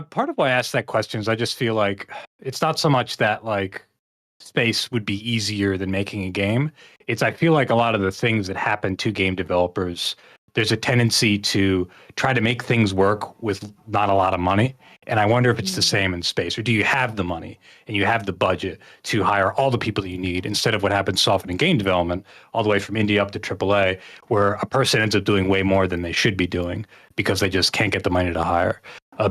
part of why I asked that question is I just feel like it's not so much that like space would be easier than making a game. It's I feel like a lot of the things that happen to game developers, there's a tendency to try to make things work with not a lot of money. And I wonder if it's the same in space, or do you have the money and you have the budget to hire all the people that you need instead of what happens so often in game development, all the way from indie up to AAA, where a person ends up doing way more than they should be doing because they just can't get the money to hire.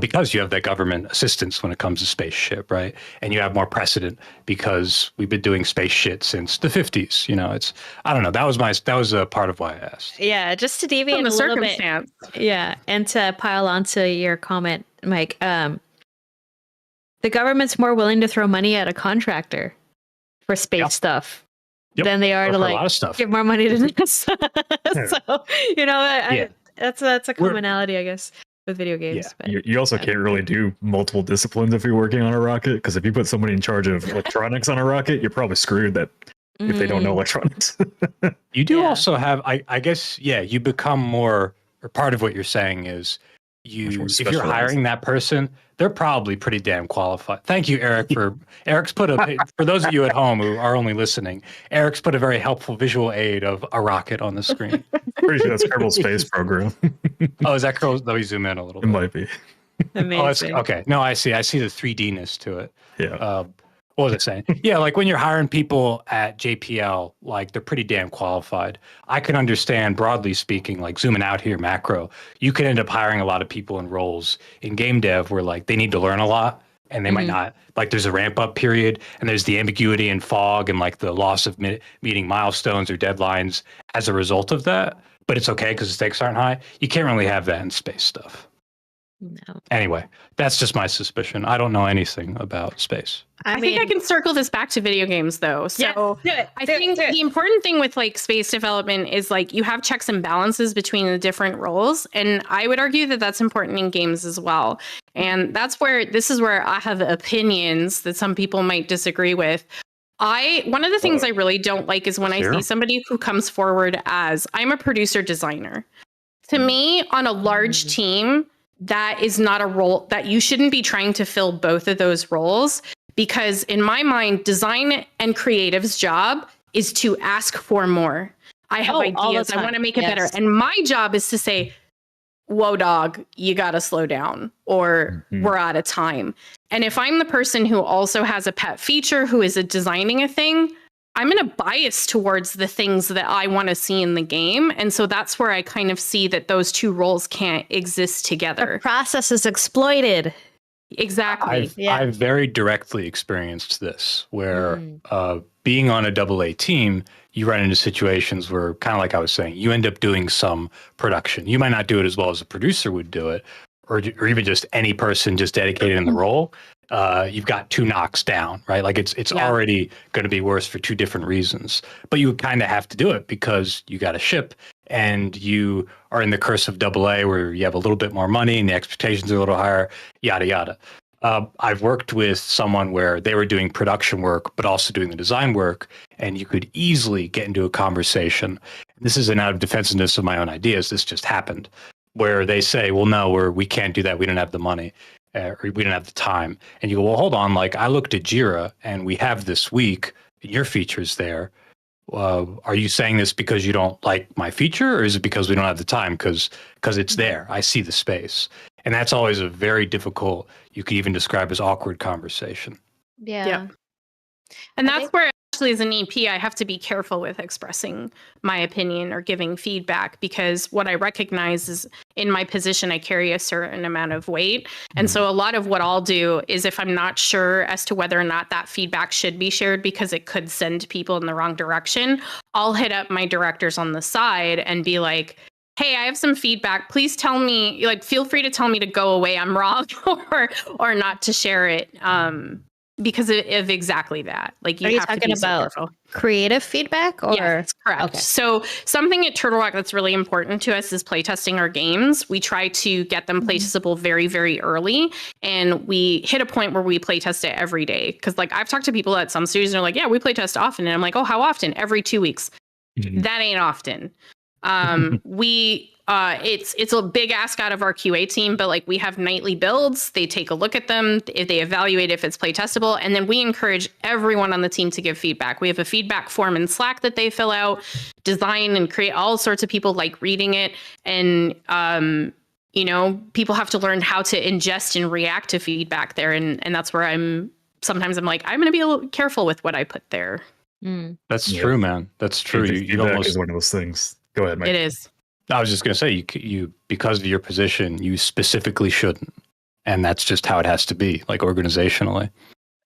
Because you have that government assistance when it comes to spaceship, right? And you have more precedent because we've been doing space shit since the 50s. You know, it's I don't know. That was a part of why I asked. Yeah, just to deviate From a the little bit. circumstance. Yeah, and to pile onto your comment, Mike, the government's more willing to throw money at a contractor for space stuff than they are to a lot like of stuff. give more money to NASA. So that's a We're- commonality, I guess, with video games. Yeah. But You also can't really do multiple disciplines if you're working on a rocket, because if you put somebody in charge of electronics on a rocket, you're probably screwed that if they don't know electronics. You do Yeah. also have, I guess, you become more, or part of what you're saying is Much more if you're specialized. hiring that person, they're probably pretty damn qualified. Thank you, Eric, Eric's put for those of you at home who are only listening, Eric's put a very helpful visual aid of a rocket on the screen. Pretty sure that's Kerbal Space Program. Oh, is that Kerbal? Let me zoom in a little It bit. might be. amazing. Okay. No, I see the 3D-ness to it. Yeah. What was I saying? Yeah, like when you're hiring people at JPL, like they're pretty damn qualified. I can understand, broadly speaking, like zooming out here, macro, you could end up hiring a lot of people in roles in game dev where like they need to learn a lot and they might not, like there's a ramp up period and there's the ambiguity and fog and like the loss of meeting milestones or deadlines as a result of that. But it's okay because the stakes aren't high. You can't really have that in space stuff. No. Anyway, that's just my suspicion. I don't know anything about space. I think I can circle this back to video games though. So do it. I think the important thing with like space development is like you have checks and balances between the different roles. And I would argue that that's important in games as well. And this is where I have opinions that some people might disagree with. One of the things I really don't like is when I see somebody who comes forward as I'm a producer designer. To me, on a large team, that is not a role that you shouldn't be trying to fill both of those roles, because in my mind, design and creative's job is to ask for more. I have ideas. I want to make it better. And my job is to say, whoa, dog, you got to slow down or we're out of time. And if I'm the person who also has a pet feature, who is designing a thing, I'm going to bias towards the things that I want to see in the game. And so that's where I kind of see that those two roles can't exist together. The process is exploited. Exactly. I've very directly experienced this, where being on a AA team, you run into situations where, kind of like I was saying, you end up doing some production. You might not do it as well as a producer would do it, or even just any person just dedicated in the role. You've got two knocks down, right? Like it's already going to be worse for two different reasons. But you kind of have to do it because you got a ship and you are in the curse of AA where you have a little bit more money and the expectations are a little higher, yada, yada. I've worked with someone where they were doing production work, but also doing the design work, and you could easily get into a conversation. This isn't out of defensiveness of my own ideas. This just happened where they say, well, no, we can't do that. We don't have the money. Or we don't have the time. And you go, well, hold on. Like I looked at Jira and we have this week, your feature's there. Are you saying this because you don't like my feature, or is it because we don't have the time? Because it's there. I see the space. And that's always a very difficult, you could even describe as awkward conversation. Yeah. And that's where actually as an EP, I have to be careful with expressing my opinion or giving feedback, because what I recognize is in my position, I carry a certain amount of weight. And so a lot of what I'll do is if I'm not sure as to whether or not that feedback should be shared because it could send people in the wrong direction, I'll hit up my directors on the side and be like, hey, I have some feedback. Please tell me, like, feel free to tell me to go away. I'm wrong or not to share it. Because of exactly that. Like you Are you have to talking be so about careful. creative feedback? Or Yes, correct. Okay. So something at Turtle Rock that's really important to us is playtesting our games. We try to get them playtestable very, very early. And we hit a point where we playtest it every day. Because like I've talked to people at some studios and they're like, yeah, we playtest often. And I'm like, oh, how often? Every 2 weeks. That ain't often. It's a big ask out of our QA team, but like we have nightly builds. They take a look at them, if they evaluate if it's playtestable, and then we encourage everyone on the team to give feedback. We have a feedback form in Slack that they fill out, design and create. All sorts of people like reading it, and people have to learn how to ingest and react to feedback there, and that's where sometimes I'm like, I'm going to be a little careful with what I put there. That's true, man. That's true. You almost is one of those things. Go ahead, Mike. It is. I was just going to say, you because of your position, you specifically shouldn't, and that's just how it has to be, like organizationally.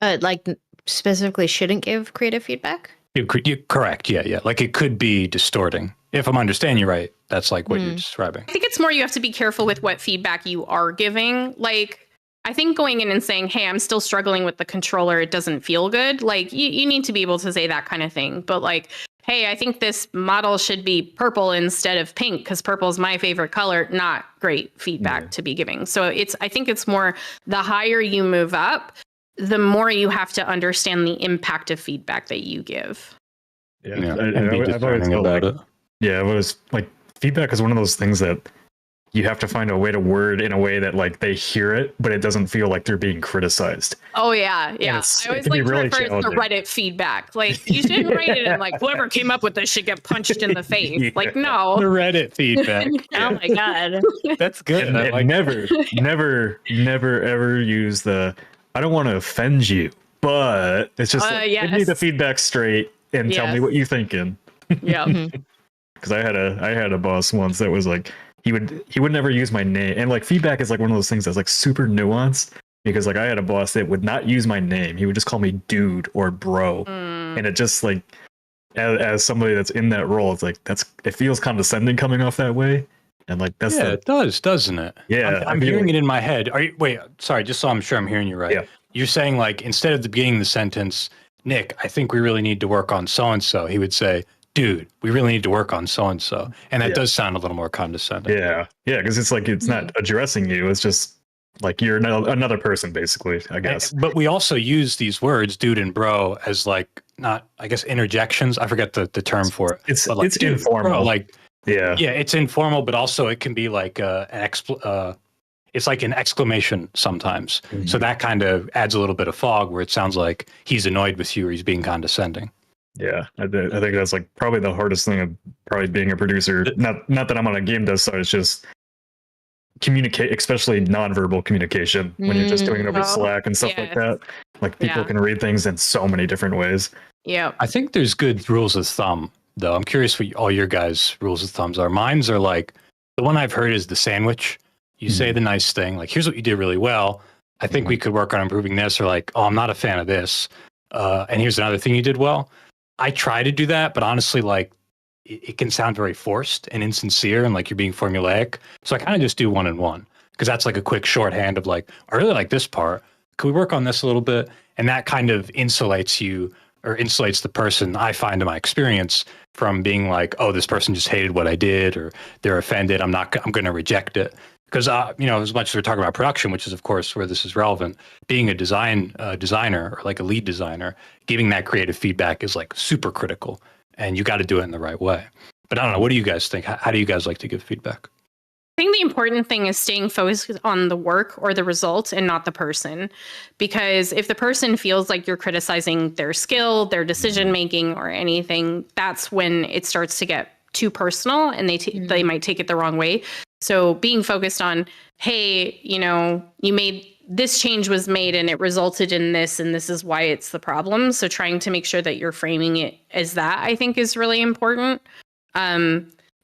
Like specifically, shouldn't give creative feedback. You correct, yeah. Like it could be distorting. If I'm understanding you right, that's like what you're describing. I think it's more you have to be careful with what feedback you are giving. Like I think going in and saying, hey, I'm still struggling with the controller, it doesn't feel good. Like you need to be able to say that kind of thing. But like, hey, I think this model should be purple instead of pink because purple is my favorite color. Not great feedback to be giving. So I think it's more the higher you move up, the more you have to understand the impact of feedback that you give. Yeah, and be discerning about it. Yeah, it was like feedback is one of those things that you have to find a way to word in a way that like they hear it, but it doesn't feel like they're being criticized. Oh yeah, yeah. I always like to refer to Reddit feedback. Like you shouldn't write it and like whoever came up with this should get punched in the face. Yeah. Like no. The Reddit feedback. Oh my god. That's good. And like never ever use the I don't want to offend you, but it's just like, give me the feedback straight and tell me what you're thinking. Yeah. Because I had a boss once that was like he would never use my name, and like feedback is like one of those things that's like super nuanced because like I had a boss that would not use my name. He would just call me dude or bro, and it just like as somebody that's in that role, it's like it feels condescending coming off that way, and like that's it does, doesn't it? Yeah, I'm hearing it in my head. Wait, sorry, just so I'm sure I'm hearing you right. Yeah. You're saying like instead of the beginning of the sentence, Nick, I think we really need to work on so and so. He would say, dude, we really need to work on so and so, and that does sound a little more condescending. Yeah, because it's like it's not addressing you; it's just like you're another person, basically. I guess. But we also use these words, dude and bro, as like not, I guess, interjections. I forget the term for it. It's but like, it's informal. Bro, like yeah, it's informal, but also it can be like it's like an exclamation sometimes. Mm-hmm. So that kind of adds a little bit of fog where it sounds like he's annoyed with you or he's being condescending. Yeah, I think that's like probably the hardest thing of probably being a producer. Not that I'm on a game dev side, it's just communicate, especially nonverbal communication when you're just doing it over Slack and stuff like that. Like people can read things in so many different ways. Yeah, I think there's good rules of thumb though. I'm curious what all your guys' rules of thumbs are. Mine's are like the one I've heard is the sandwich. You say the nice thing, like here's what you did really well. I think we could work on improving this, or like, oh, I'm not a fan of this. And here's another thing you did well. I try to do that, but honestly, like it can sound very forced and insincere and like you're being formulaic. So I kind of just do one and one because that's like a quick shorthand of like, I really like this part. Could we work on this a little bit? And that kind of insulates you or insulates the person, I find in my experience, from being like, oh, this person just hated what I did or they're offended. I'm going to reject it. Because, as much as we're talking about production, which is, of course, where this is relevant, being a designer or like a lead designer, giving that creative feedback is like super critical. And you got to do it in the right way. But I don't know. What do you guys think? How do you guys like to give feedback? I think the important thing is staying focused on the work or the result and not the person. Because if the person feels like you're criticizing their skill, their decision making or anything, that's when it starts to get too personal and they might take it the wrong way. So being focused on, hey, you made this change was made and it resulted in this, and this is why it's the problem. So trying to make sure that you're framing it as that, I think, is really important.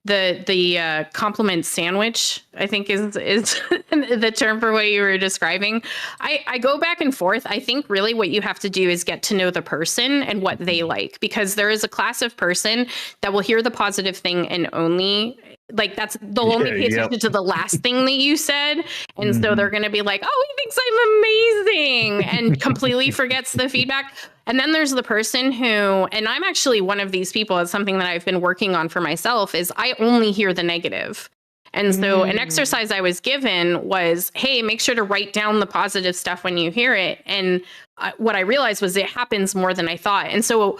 The compliment sandwich, I think, is the term for what you were describing. I go back and forth. I think really what you have to do is get to know the person and what they like, because there is a class of person that will hear the positive thing and only they'll only pay attention to the last thing that you said. And so they're going to be like, oh, he thinks I'm amazing, and completely forgets the feedback. And then there's the person who, and I'm actually one of these people, it's something that I've been working on for myself, is I only hear the negative. And so an exercise I was given was, hey, make sure to write down the positive stuff when you hear it. And what I realized was it happens more than I thought. And so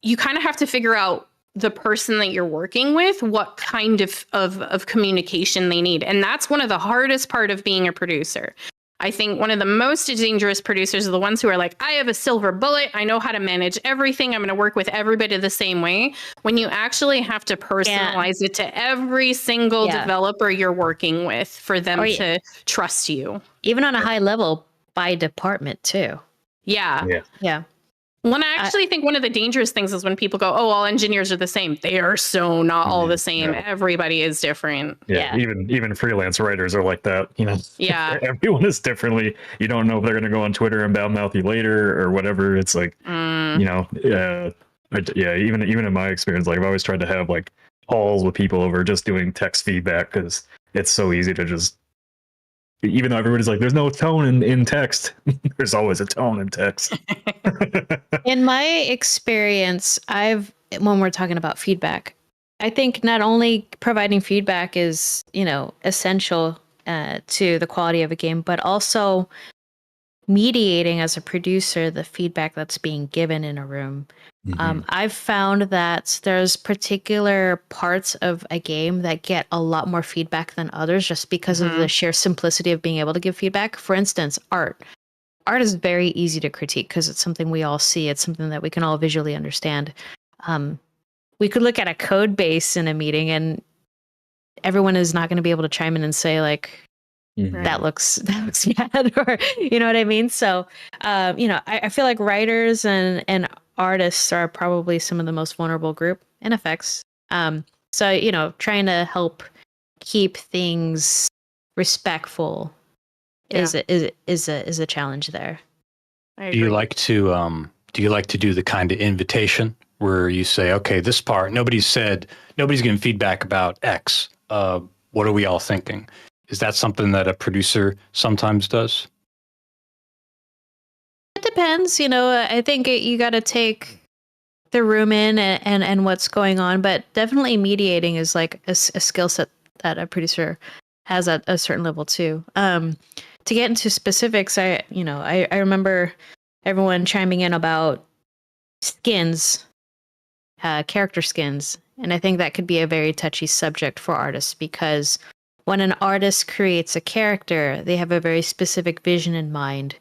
you kind of have to figure out the person that you're working with, what kind of communication they need. And that's one of the hardest part of being a producer. I think one of the most dangerous producers are the ones who are like, I have a silver bullet. I know how to manage everything. I'm going to work with everybody the same way. When you actually have to personalize it to every single developer you're working with for them to trust you. Even on a high level by department too. Yeah. Well, I actually think one of the dangerous things is when people go, oh, all engineers are the same. They are so not all the same. Yeah. Everybody is different. Yeah. Even freelance writers are like that. Yeah. Everyone is differently. You don't know if they're going to go on Twitter and badmouth you later or whatever. It's like, even in my experience, like I've always tried to have like calls with people over just doing text feedback because it's so easy to just even though everybody's like, there's no tone in text, there's always a tone in text. In my experience, when we're talking about feedback, I think not only providing feedback is, essential to the quality of a game, but also mediating as a producer the feedback that's being given in a room. I've found that there's particular parts of a game that get a lot more feedback than others just because of the sheer simplicity of being able to give feedback. For instance, art. Art is very easy to critique because it's something we all see. It's something that we can all visually understand. We could look at a code base in a meeting and everyone is not going to be able to chime in and say like, that looks bad, or you know what I mean? So, I feel like writers and artists are probably some of the most vulnerable group in effects. So, trying to help keep things respectful is a challenge there. Do you like to do the kind of invitation where you say, okay, this part, nobody's giving feedback about X. What are we all thinking? Is that something that a producer sometimes does? It depends. I think you got to take the room in and what's going on, but definitely mediating is like a skill set that a producer has at a certain level too. To get into specifics, I remember everyone chiming in about skins, character skins. And I think that could be a very touchy subject for artists because when an artist creates a character, they have a very specific vision in mind.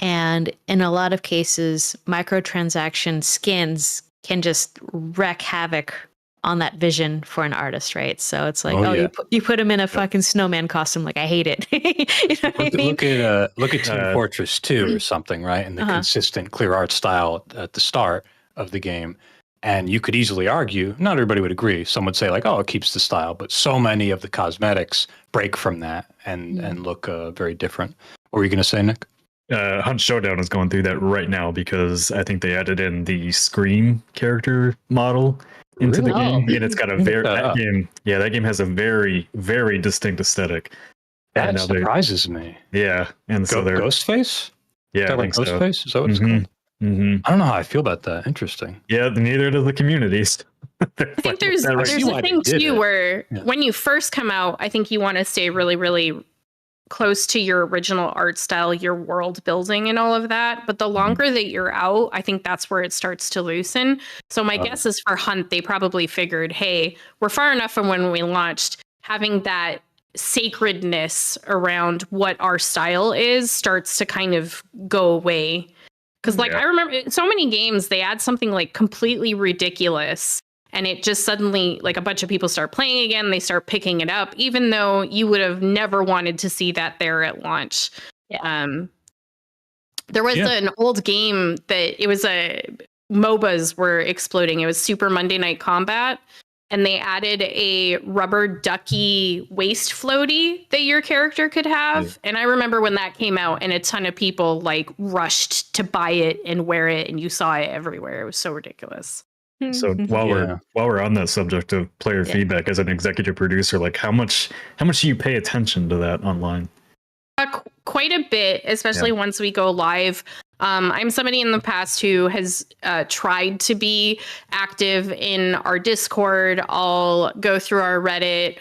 And in a lot of cases, microtransaction skins can just wreak havoc on that vision for an artist, right? So it's like, you put him in a fucking snowman costume. Like, I hate it. Look at Team Fortress 2 or something, right? And the consistent, clear art style at the start of the game. And you could easily argue, not everybody would agree. Some would say like, oh, it keeps the style. But so many of the cosmetics break from that and look very different. What were you going to say, Nick? Hunt Showdown is going through that right now because I think they added in the Scream character model into the game. And it's got that game has a very, very distinct aesthetic. That surprises me. Yeah. And so they're Ghostface? Yeah. I think Ghostface? Is that what it's called? I don't know how I feel about that. Interesting. Yeah, neither do the communities. I think there's a thing too where when you first come out, I think you want to stay really, really close to your original art style, your world building and all of that. But the longer that you're out, I think that's where it starts to loosen. So my guess is for Hunt, they probably figured, hey, we're far enough from when we launched, having that sacredness around what our style is starts to kind of go away. Because I remember so many games, they add something like completely ridiculous and it just suddenly like a bunch of people start playing again. They start picking it up, even though you would have never wanted to see that there at launch. Yeah. There was an old game that it was MOBAs were exploding. It was Super Monday Night Combat. And they added a rubber ducky waist floaty that your character could have. Yeah. And I remember when that came out and a ton of people like rushed to buy it and wear it. And you saw it everywhere. It was so ridiculous. So while we're on that subject of player feedback as an executive producer, like how much do you pay attention to that online? Quite a bit, especially once we go live. I'm somebody in the past who has tried to be active in our Discord. I'll go through our Reddit,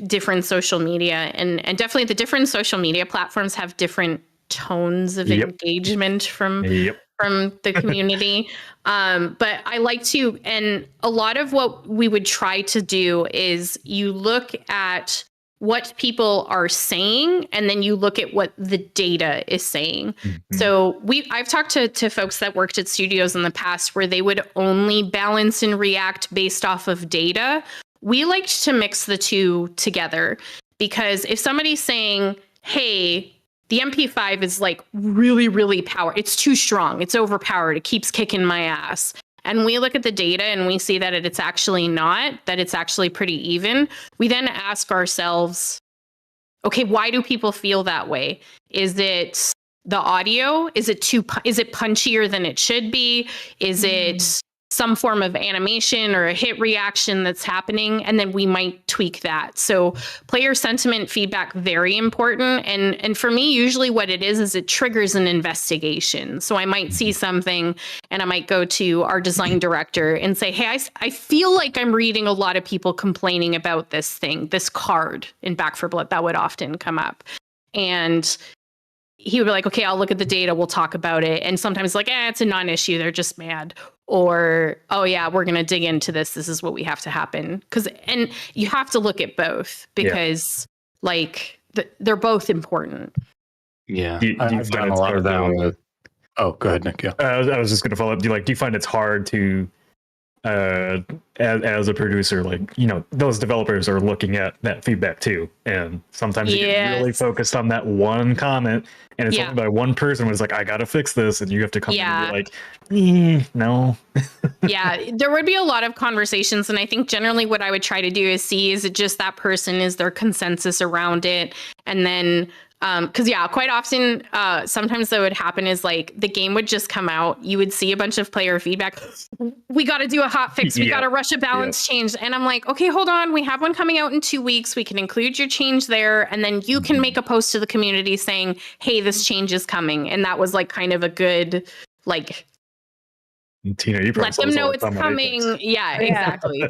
different social media, and definitely the different social media platforms have different tones of engagement from the community. But I like to, and a lot of what we would try to do is you look at what people are saying, and then you look at what the data is saying. Mm-hmm. So I've talked to folks that worked at studios in the past where they would only balance and react based off of data. We liked to mix the two together because if somebody's saying, hey, the MP5 is like really, really powerful, it's too strong, it's overpowered, it keeps kicking my ass. And we look at the data and we see that it's actually not, that it's actually pretty even. We then ask ourselves, okay, why do people feel that way? Is it the audio? Is it punchier than it should be? Is it some form of animation or a hit reaction that's happening, and then we might tweak that. So player sentiment feedback, very important. And for me, usually what it is it triggers an investigation. So I might see something and I might go to our design director and say, hey, I feel like I'm reading a lot of people complaining about this thing, this card in Back 4 Blood. That would often come up. And he would be like, okay, I'll look at the data. We'll talk about it. And sometimes like, it's a non-issue. They're just mad. Or, oh yeah, we're going to dig into this. This is what we have to happen. And you have to look at both because like they're both important. Yeah. I've done a lot of that with. Oh, go ahead, Nick. Yeah. I was just going to follow up. Do you find it's hard to, as a producer, like, those developers are looking at that feedback too, and sometimes you get really focused on that one comment, and it's only by one person who's like, I gotta fix this, and you have to come in and be like, no. Yeah, there would be a lot of conversations, and I think generally what I would try to do is see, is it just that person, is there consensus around it, and then because quite often, sometimes that would happen is like the game would just come out. You would see a bunch of player feedback. We got to do a hot fix. We got to rush a balance change. And I'm like, okay, hold on. We have one coming out in 2 weeks. We can include your change there. And then you can make a post to the community saying, hey, this change is coming. And that was like kind of a good, like, Tina, you let them know it's coming. Yeah, exactly.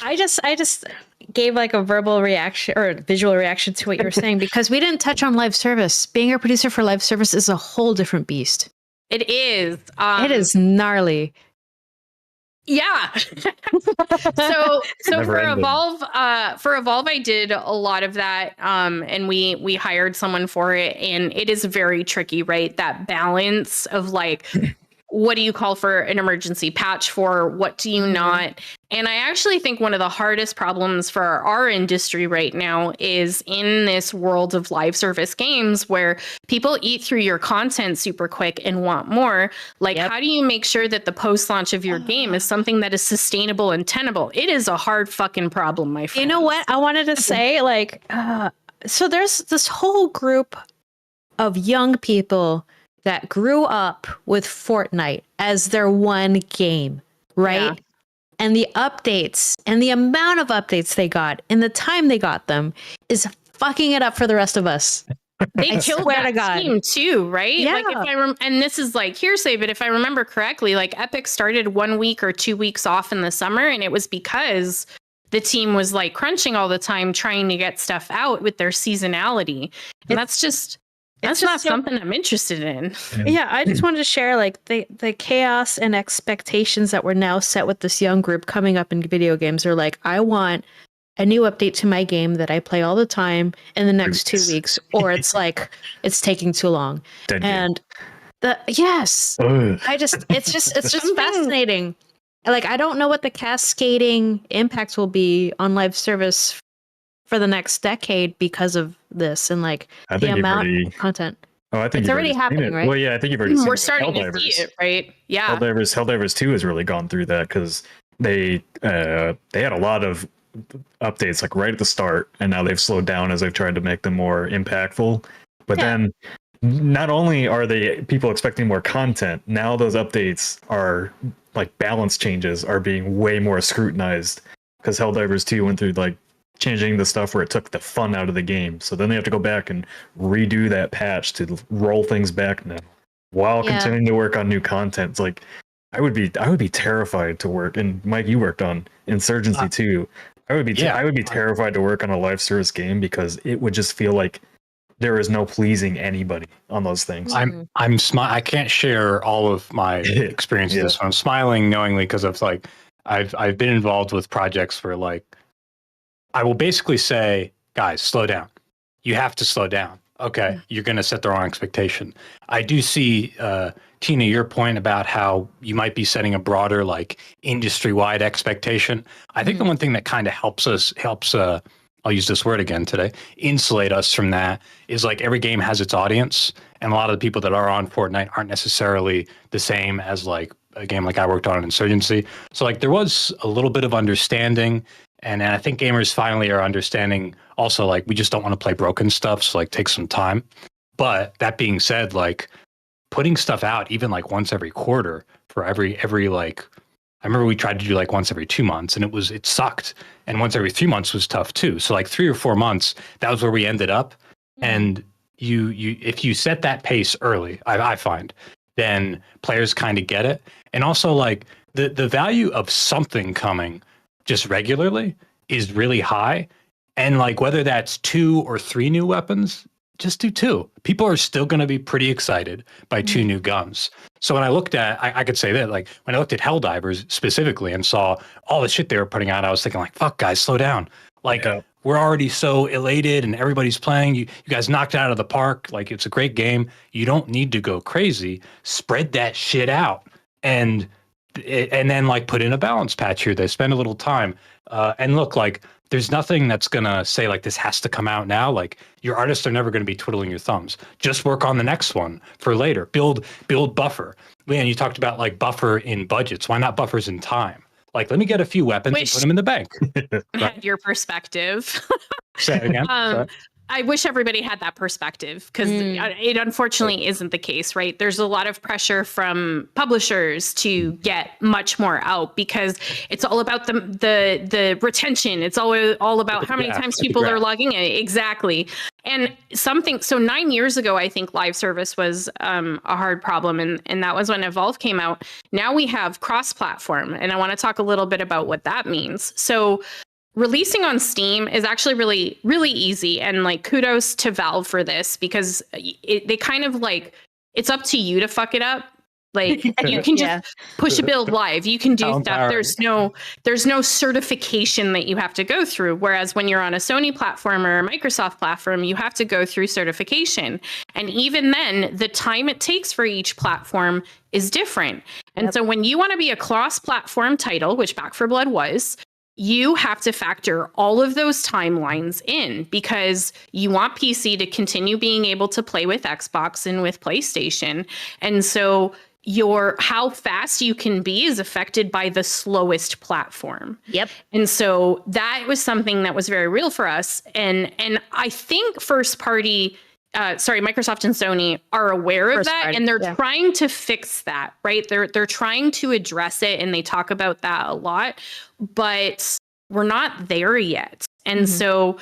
I just gave like a verbal reaction or a visual reaction to what you were saying because we didn't touch on live service. Being a producer for live service is a whole different beast. It is. It is gnarly. Yeah. so for Evolve, I did a lot of that. And we hired someone for it, and it is very tricky, right? That balance of like, what do you call for an emergency patch for? What do you not? And I actually think one of the hardest problems for our industry right now is in this world of live service games where people eat through your content super quick and want more. Like, how do you make sure that the post-launch of your game is something that is sustainable and tenable? It is a hard fucking problem, my friend. You know what? I wanted to say, like, so there's this whole group of young people that grew up with Fortnite as their one game, right? Yeah. And the updates and the amount of updates they got and the time they got them is fucking it up for the rest of us. They killed that team too, right? Yeah. Like if and this is like hearsay, but if I remember correctly, like Epic started 1 week or 2 weeks off in the summer, and it was because the team was like crunching all the time trying to get stuff out with their seasonality. And that's not something I'm interested in. Yeah, I just wanted to share like the chaos and expectations that were now set with this young group coming up in video games are like, I want a new update to my game that I play all the time in the next 2 weeks, or it's like it's taking too long. And it's just fascinating. Like, I don't know what the cascading impacts will be on live service for the next decade because of this and like the amount of content. Oh, I think it's already happening, right? Well, yeah, I think you've already seen it. We're starting to see it, right? Yeah. Helldivers 2 has really gone through that because they had a lot of updates like right at the start, and now they've slowed down as they've tried to make them more impactful. But then not only are they people expecting more content, now those updates are like balance changes are being way more scrutinized because Helldivers 2 went through like changing the stuff where it took the fun out of the game. So then they have to go back and redo that patch to roll things back now while continuing to work on new content. It's like I would be terrified to work. And Mike, you worked on Insurgency too. I would be terrified to work on a live service game because it would just feel like there is no pleasing anybody on those things. I can't share all of my experience with this one. I'm smiling knowingly because of like I've been involved with projects where like I will basically say, guys, slow down. You have to slow down. Okay, you're going to set the wrong expectation. I do see, Tina, your point about how you might be setting a broader, like, industry-wide expectation. I think the one thing that kind of helps, I'll use this word again today, insulate us from that is, like, every game has its audience, and a lot of the people that are on Fortnite aren't necessarily the same as, like, a game like I worked on in Insurgency. So, like, there was a little bit of understanding. And I think gamers finally are understanding also, like, we just don't want to play broken stuff. So, like, take some time. But that being said, like, putting stuff out even like once every quarter for every like I remember we tried to do like once every 2 months, and it sucked. And once every 3 months was tough too. So like 3 or 4 months, that was where we ended up. And you if you set that pace early, I find, then players kind of get it. And also like the value of something coming just regularly is really high. And like whether that's 2 or 3 new weapons, just do 2. People are still going to be pretty excited by 2 new guns. So when I looked at, I could say that, like when I looked at Helldivers specifically and saw all the shit they were putting out, I was thinking like, fuck guys, slow down. Like we're already so elated and everybody's playing. You guys knocked it out of the park. Like it's a great game. You don't need to go crazy. Spread that shit out and then like put in a balance patch here. They spend a little time and look like, there's nothing that's going to say like this has to come out now. Like your artists are never going to be twiddling your thumbs. Just work on the next one for later. Build buffer. Lianne, you talked about like buffer in budgets. Why not buffers in time? Like, let me get a few weapons and put them in the bank. Had your perspective. Say it again. I wish everybody had that perspective because it unfortunately isn't the case, right? There's a lot of pressure from publishers to get much more out because it's all about the retention. It's all about how many times people are logging in. Exactly. And so 9 years ago, I think live service was a hard problem. And that was when Evolve came out. Now we have cross-platform. And I want to talk a little bit about what that means. So releasing on Steam is actually really, really easy. And like kudos to Valve for this because they kind of like, it's up to you to fuck it up. Like you can just push a build live. You can do stuff. There's no certification that you have to go through. Whereas when you're on a Sony platform or a Microsoft platform, you have to go through certification. And even then, the time it takes for each platform is different. And so when you want to be a cross-platform title, which Back 4 Blood was, you have to factor all of those timelines in because you want PC to continue being able to play with Xbox and with PlayStation. And so how fast you can be is affected by the slowest platform. Yep. And so that was something that was very real for us. And I think Microsoft and Sony are aware of that and they're trying to fix that, right? They're trying to address it and they talk about that a lot, but we're not there yet. And so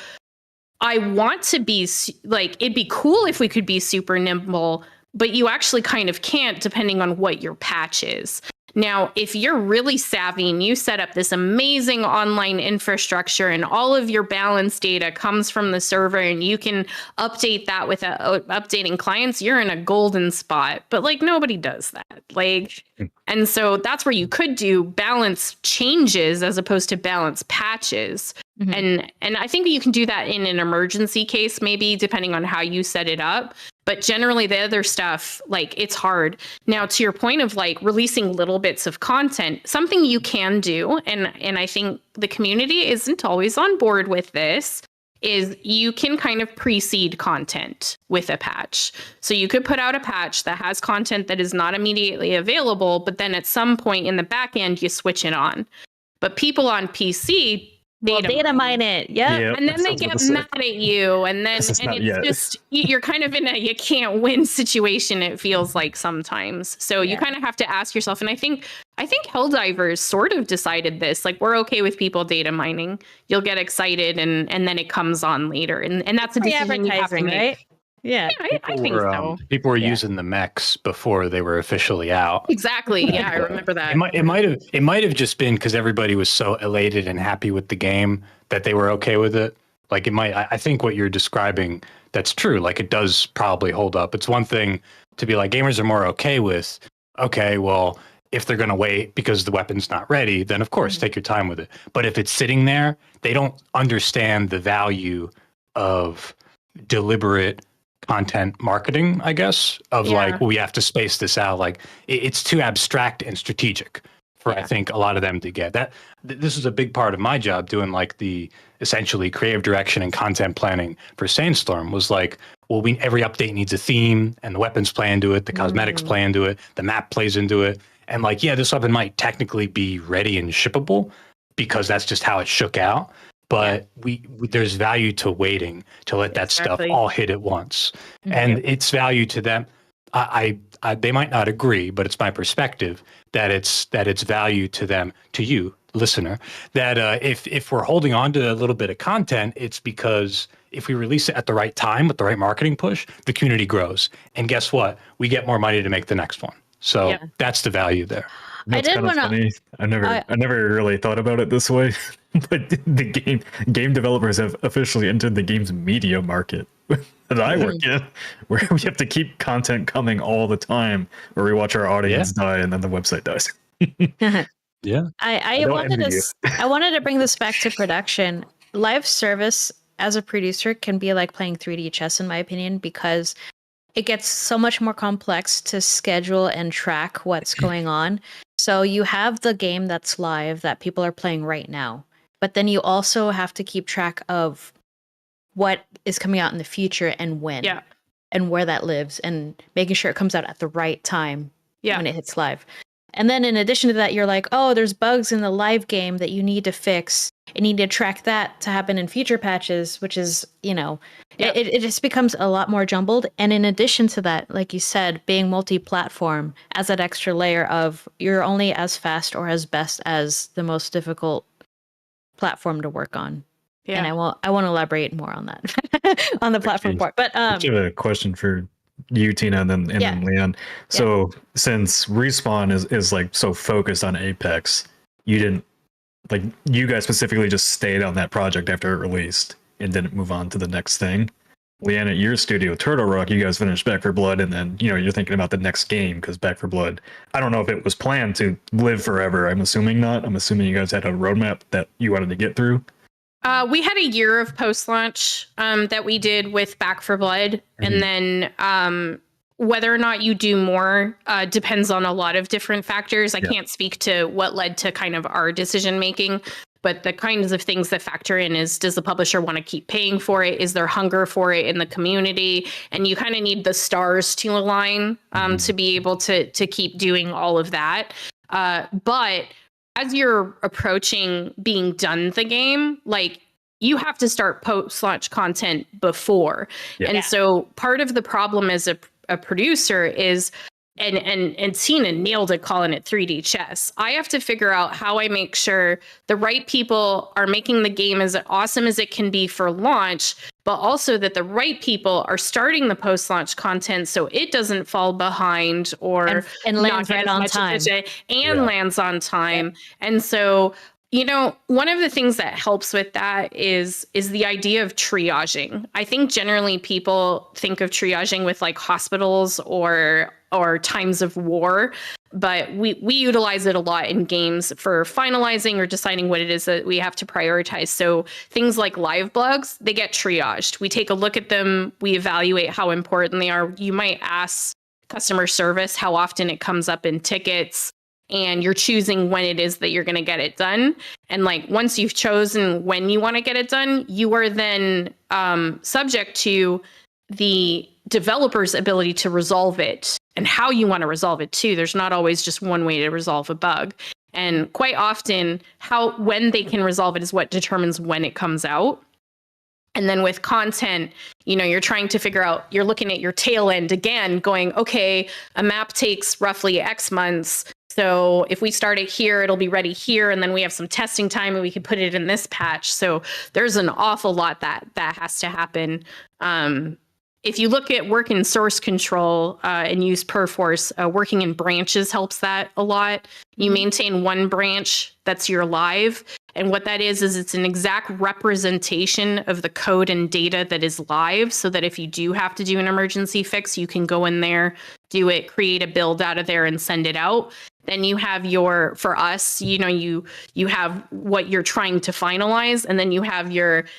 I want to be like, it'd be cool if we could be super nimble, but you actually kind of can't depending on what your patch is. Now, if you're really savvy and you set up this amazing online infrastructure and all of your balance data comes from the server and you can update that with updating clients, you're in a golden spot. But like nobody does that. Like, and so that's where you could do balance changes as opposed to balance patches. And I think you can do that in an emergency case, maybe depending on how you set it up. But generally the other stuff, like it's hard. Now, to your point of like releasing little bits of content, something you can do, and I think the community isn't always on board with this, is you can kind of pre-seed content with a patch. So you could put out a patch that has content that is not immediately available, but then at some point in the back end, you switch it on. But people on PC, data mine it. Yeah. And then they get mad at you. And then it's just, you're kind of in a you can't win situation, it feels like sometimes. So you kind of have to ask yourself. And I think Helldivers sort of decided this, like we're okay with people data mining. You'll get excited and then it comes on later. And that's a decision you have to make. Right? Yeah, I think so. People were using the mechs before they were officially out. Exactly. Yeah, I remember that. It might have just been because everybody was so elated and happy with the game that they were okay with it. Like I think what you're describing, that's true. Like it does probably hold up. It's one thing to be like gamers are more okay with, okay, well, if they're going to wait because the weapon's not ready, then of course take your time with it. But if it's sitting there, they don't understand the value of deliberate content marketing, I guess, of like, well, we have to space this out. Like it's too abstract and strategic for I think a lot of them to get that. This is a big part of my job doing like the essentially creative direction and content planning for Sandstorm was like, well, every update needs a theme and the weapons play into it. The cosmetics play into it. The map plays into it. And like, yeah, this weapon might technically be ready and shippable because that's just how it shook out. But there's value to waiting to let that stuff all hit at once. And it's value to them. they might not agree, but it's my perspective that it's value to them, to you, listener, that if we're holding on to a little bit of content, it's because if we release it at the right time with the right marketing push, the community grows. And guess what? We get more money to make the next one. So that's the value there. That's kind of funny. I never really thought about it this way, but the game developers have officially entered the game's media market that I work in, where we have to keep content coming all the time, where we watch our audience die and then the website dies. Yeah, I wanted to bring this back to production. Live service as a producer can be like playing 3D chess, in my opinion, because it gets so much more complex to schedule and track what's going on. So you have the game that's live that people are playing right now, but then you also have to keep track of what is coming out in the future and when, and where that lives, and making sure it comes out at the right time when it hits live. And then in addition to that, you're like, oh, there's bugs in the live game that you need to fix. You need to track that to happen in future patches, which is, it just becomes a lot more jumbled. And in addition to that, like you said, being multi-platform as that extra layer of you're only as fast or as best as the most difficult platform to work on. Yeah. And I won't elaborate more on that on the platform part. But I have a question for you, Tina, and then Lianne. So since Respawn is like so focused on Apex, you didn't, like, you guys specifically just stayed on that project after it released and didn't move on to the next thing. Lianne, at your studio, Turtle Rock, you guys finished Back 4 Blood, and then you're thinking about the next game, because Back 4 Blood, I don't know if it was planned to live forever. I'm assuming not. I'm assuming you guys had a roadmap that you wanted to get through. We had a year of post-launch that we did with Back 4 Blood, and then whether or not you do more depends on a lot of different factors. I can't speak to what led to kind of our decision making, but the kinds of things that factor in is, does the publisher want to keep paying for it? Is there hunger for it in the community? And you kind of need the stars to align to be able to keep doing all of that. But as you're approaching being done the game, like, you have to start post-launch content before. And so part of the problem as a producer is, and Tina nailed it calling it 3D chess. I have to figure out how I make sure the right people are making the game as awesome as it can be for launch, but also that the right people are starting the post-launch content so it doesn't fall behind or and lands right on time. Lands on time. And so, one of the things that helps with that is the idea of triaging. I think generally people think of triaging with like hospitals or times of war, but we utilize it a lot in games for finalizing or deciding what it is that we have to prioritize. So things like live bugs, they get triaged. We take a look at them, we evaluate how important they are. You might ask customer service how often it comes up in tickets, and you're choosing when it is that you're going to get it done. And like, once you've chosen when you want to get it done, you are then subject to the developer's ability to resolve it and how you want to resolve it too. There's not always just one way to resolve a bug. And quite often when they can resolve it is what determines when it comes out. And then with content, you're trying to figure out, you're looking at your tail end again, going, okay, a map takes roughly X months. So if we start it here, it'll be ready here. And then we have some testing time and we can put it in this patch. So there's an awful lot that has to happen. If you look at work in source control and use Perforce, working in branches helps that a lot. You maintain one branch that's your live. And what that is it's an exact representation of the code and data that is live, so that if you do have to do an emergency fix, you can go in there, do it, create a build out of there and send it out. Then you have for us, you have what you're trying to finalize, and then you have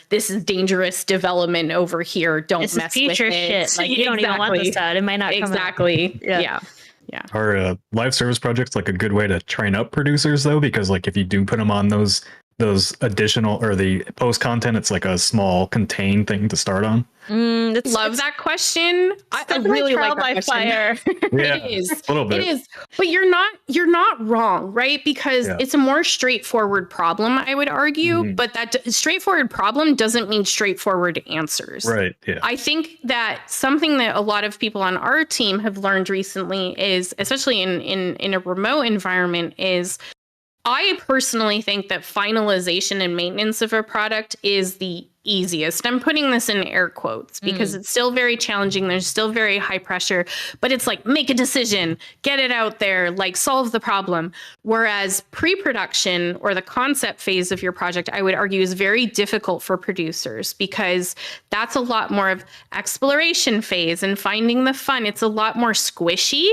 this is dangerous development over here. Don't mess with future it. Shit. Like, you don't even want this out. It might not come out. Yeah. Are live service projects like a good way to train up producers though? Because like, if you do put them on those those additional or the post content, it's like a small contained thing to start on? Love that question. I really like that question. fire. Yeah, It is. a little bit. It is. But you're not wrong, right? Because it's a more straightforward problem, I would argue. But that straightforward problem doesn't mean straightforward answers. Right. Yeah. I think that something that a lot of people on our team have learned recently is, especially in a remote environment, is I personally think that finalization and maintenance of a product is the easiest. I'm putting this in air quotes because it's still very challenging. There's still very high pressure, but it's like, make a decision, get it out there, like solve the problem. Whereas pre-production or the concept phase of your project, I would argue, is very difficult for producers because that's a lot more of exploration phase and finding the fun. It's a lot more squishy.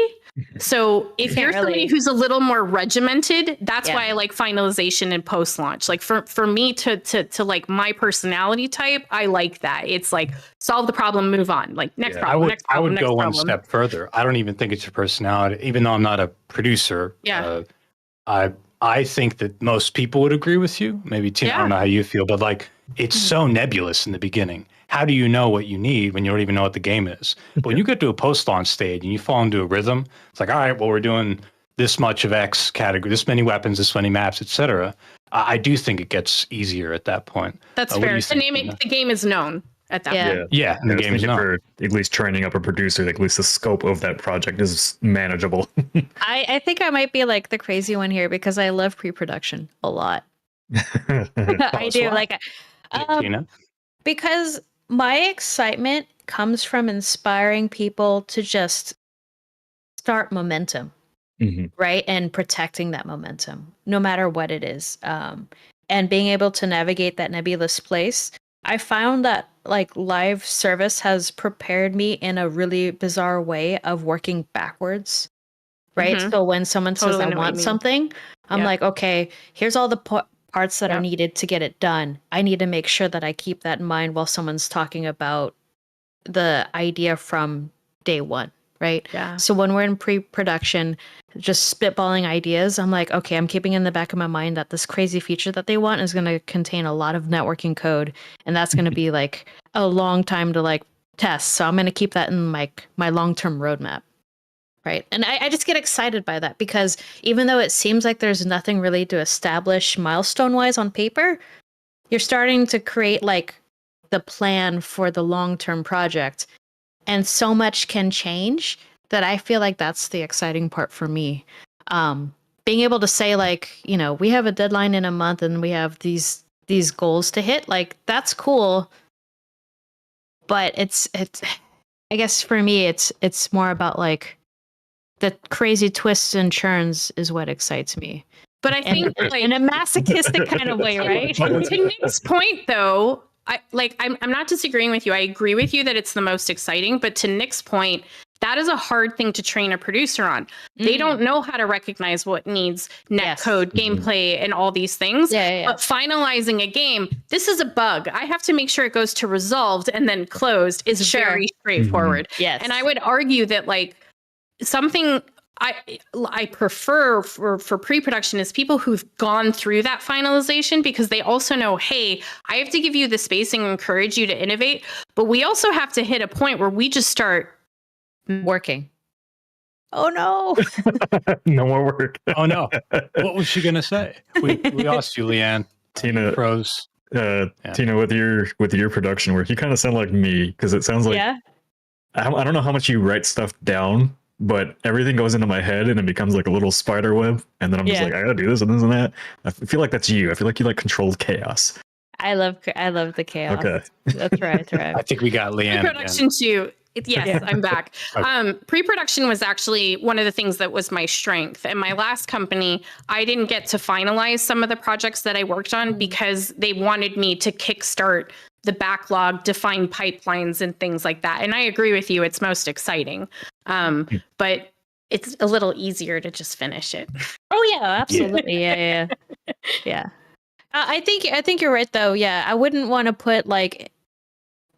So if you're somebody who's a little more regimented, that's why I like finalization and post-launch. Like for me to like my personality type, I like that. It's like solve the problem, move on. Like next problem, next problem, I would go one step further. I don't even think it's your personality, even though I'm not a producer. Yeah. I think that most people would agree with you. Maybe Tina, I don't know how you feel, but like it's so nebulous in the beginning. How do you know what you need when you don't even know what the game is? But when you get to a post-launch stage and you fall into a rhythm, it's like, all right, well, we're doing this much of X category, this many weapons, this many maps, etc. I do think it gets easier at that point. That's fair. The game is known at that point. Yeah, and the game is known. For at least training up a producer, like at least the scope of that project is manageable. I think I might be like the crazy one here because I love pre-production a lot. I do. Like, Tina? Because my excitement comes from inspiring people to just start momentum, right? And protecting that momentum, no matter what it is. And being able to navigate that nebulous place. I found that like live service has prepared me in a really bizarre way of working backwards, right? So when someone says, I want something, I'm like, okay, here's all the parts that are needed to get it done. I need to make sure that I keep that in mind while someone's talking about the idea from day one, right? Yeah. So when we're in pre-production, just spitballing ideas, I'm like, okay, I'm keeping in the back of my mind that this crazy feature that they want is going to contain a lot of networking code, and that's going to be like a long time to like test. So I'm going to keep that in my long-term roadmap. Right. And I just get excited by that because even though it seems like there's nothing really to establish milestone wise on paper, you're starting to create like the plan for the long-term project. And so much can change that I feel like that's the exciting part for me. Being able to say like, you know, we have a deadline in a month and we have these goals to hit, like that's cool. But it's I guess for me, it's more about like, the crazy twists and churns is what excites me. But I think like, in a masochistic kind of way, right? To Nick's point though, I'm not disagreeing with you. I agree with you that it's the most exciting, but to Nick's point, that is a hard thing to train a producer on. They don't know how to recognize what needs net code, gameplay, and all these things. But finalizing a game, this is a bug. I have to make sure it goes to resolved and then closed is very straightforward. Yes. And I would argue that like something I prefer for pre-production is people who've gone through that finalization because they also know, hey, I have to give you the spacing and encourage you to innovate, but we also have to hit a point where we just start working. Oh no. No more work. Oh no. What was she gonna say? We asked you, Lianne. Tina pros. Tina, with your production work, you kind of sound like me because it sounds like I don't know how much you write stuff down, but everything goes into my head and it becomes like a little spider web. And then I'm just like, I gotta do this and this and that. I feel like that's you. I feel like you like controlled chaos. I love the chaos. Okay. That's right. I think we got Lianne. Production too. Yes, I'm back. Okay. Pre-production was actually one of the things that was my strength. In my last company, I didn't get to finalize some of the projects that I worked on because they wanted me to kickstart the backlog, define pipelines and things like that. And I agree with you, it's most exciting. But it's a little easier to just finish it. Oh yeah, absolutely. Yeah. I think you're right though. Yeah, I wouldn't want to put like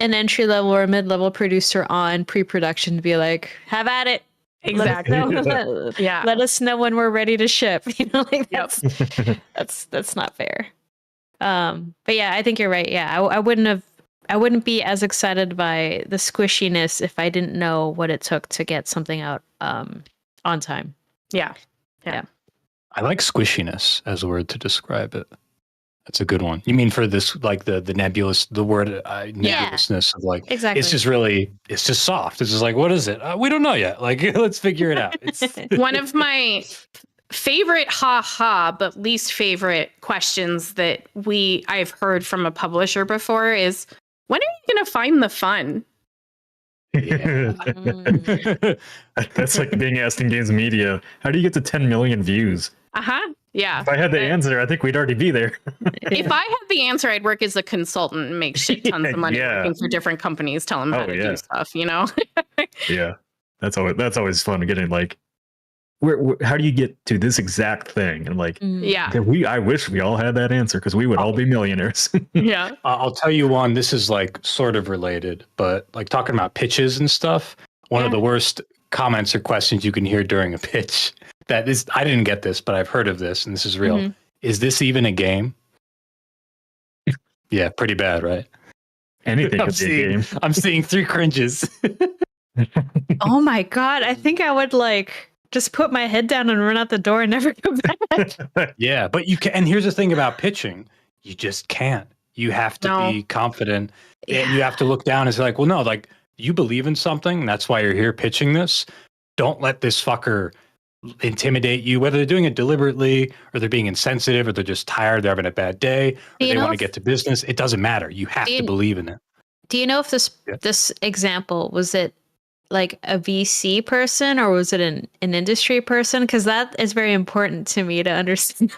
an entry level or mid-level producer on pre-production to be like, have at it. Exactly. Let us know when we're ready to ship. You know, like that's not fair. But yeah, I think you're right. Yeah, I wouldn't be as excited by the squishiness if I didn't know what it took to get something out on time. Yeah. I like squishiness as a word to describe it. That's a good one. You mean for this, like the nebulous, the word nebulousness of like, Exactly. it's just soft. It's just like, what is it? We don't know yet. Like, let's figure it out. It's One of my favorite but least favorite questions that I've heard from a publisher before is, when are you going to find the fun? That's like being asked in games media, how do you get to 10 million views? Yeah. If I had the answer, I think we'd already be there. If I had the answer, I'd work as a consultant and make shit tons of money working for different companies, telling them how to do stuff, you know? Yeah. That's always fun getting like, how do you get to this exact thing? And like, I wish we all had that answer because we would all be millionaires. Yeah. I'll tell you one. This is like sort of related, but like talking about pitches and stuff. One of the worst comments or questions you can hear during a pitch that is, I didn't get this, but I've heard of this, and this is real. Is this even a game? Yeah, pretty bad, right? Anything could be a game. I'm seeing 3 cringes. Oh my God. I think I would like just put my head down and run out the door and never come back. Yeah, but you can. And here's the thing about pitching: you just can't. You have to be confident, and you have to look down and say, like, well, no, like you believe in something. That's why you're here pitching this. Don't let this fucker intimidate you, whether they're doing it deliberately or they're being insensitive or they're just tired, they're having a bad day, or they want to get to business. It doesn't matter. You have to believe in it. Do you know if this example, was it like a VC person or was it an industry person? Because that is very important to me to understand.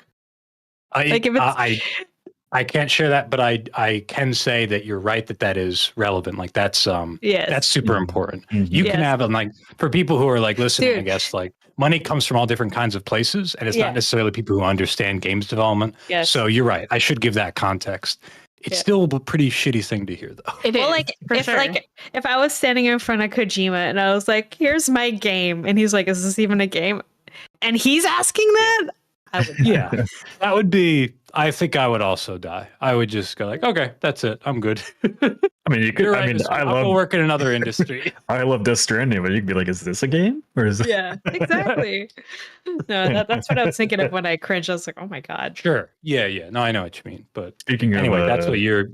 I can't share that, but I can say that you're right that is relevant. Like that's super important. You can have like for people who are like listening, I guess like money comes from all different kinds of places, and it's not necessarily people who understand games development. Yes. So you're right. I should give that context. It's still a pretty shitty thing to hear, though. It is, like if I was standing in front of Kojima and I was like, "Here's my game," and he's like, "Is this even a game?" and he's asking that, I would that would be. I think I would also die. I would just go like, "Okay, that's it. I'm good." I mean, you could. Right, I love work in another industry. I love Death Stranding, but you could be like, "Is this a game?" Or is it? Yeah, exactly. No, that's what I was thinking of when I cringed. I was like, "Oh my God." Sure. Yeah. No, I know what you mean. But Speaking of, anyway, that's what you're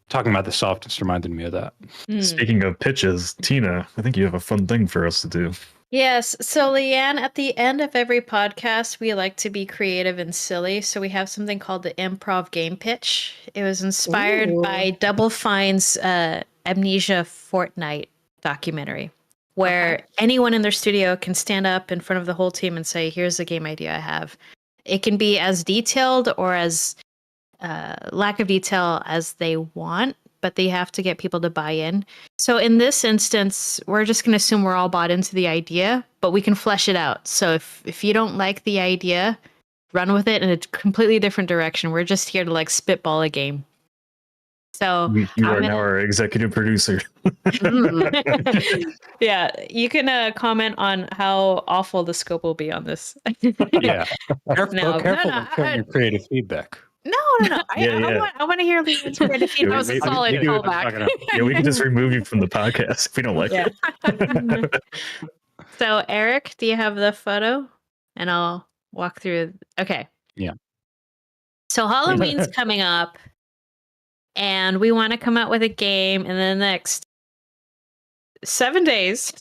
talking about. The softness reminded me of that. Speaking of pitches, Tina, I think you have a fun thing for us to do. Yes. So, Lianne, at the end of every podcast, we like to be creative and silly. So we have something called the Improv game pitch. It was inspired by Double Fine's Amnesia Fortnite documentary, where anyone in their studio can stand up in front of the whole team and say, "Here's the game idea I have." It can be as detailed or as lack of detail as they want, but they have to get people to buy in. So in this instance, we're just going to assume we're all bought into the idea, but we can flesh it out. So if you don't like the idea, run with it in a completely different direction. We're just here to like spitball a game. So you are now our executive producer. Yeah, you can comment on how awful the scope will be on this. Yeah, careful with sharing your creative feedback. No. I want to hear Lianne's creative feedback. That was a solid callback. Yeah, we can just remove you from the podcast if we don't like it. So, Eric, do you have the photo? And I'll walk through. Okay. Yeah. So Halloween's coming up, and we want to come out with a game in the next 7 days.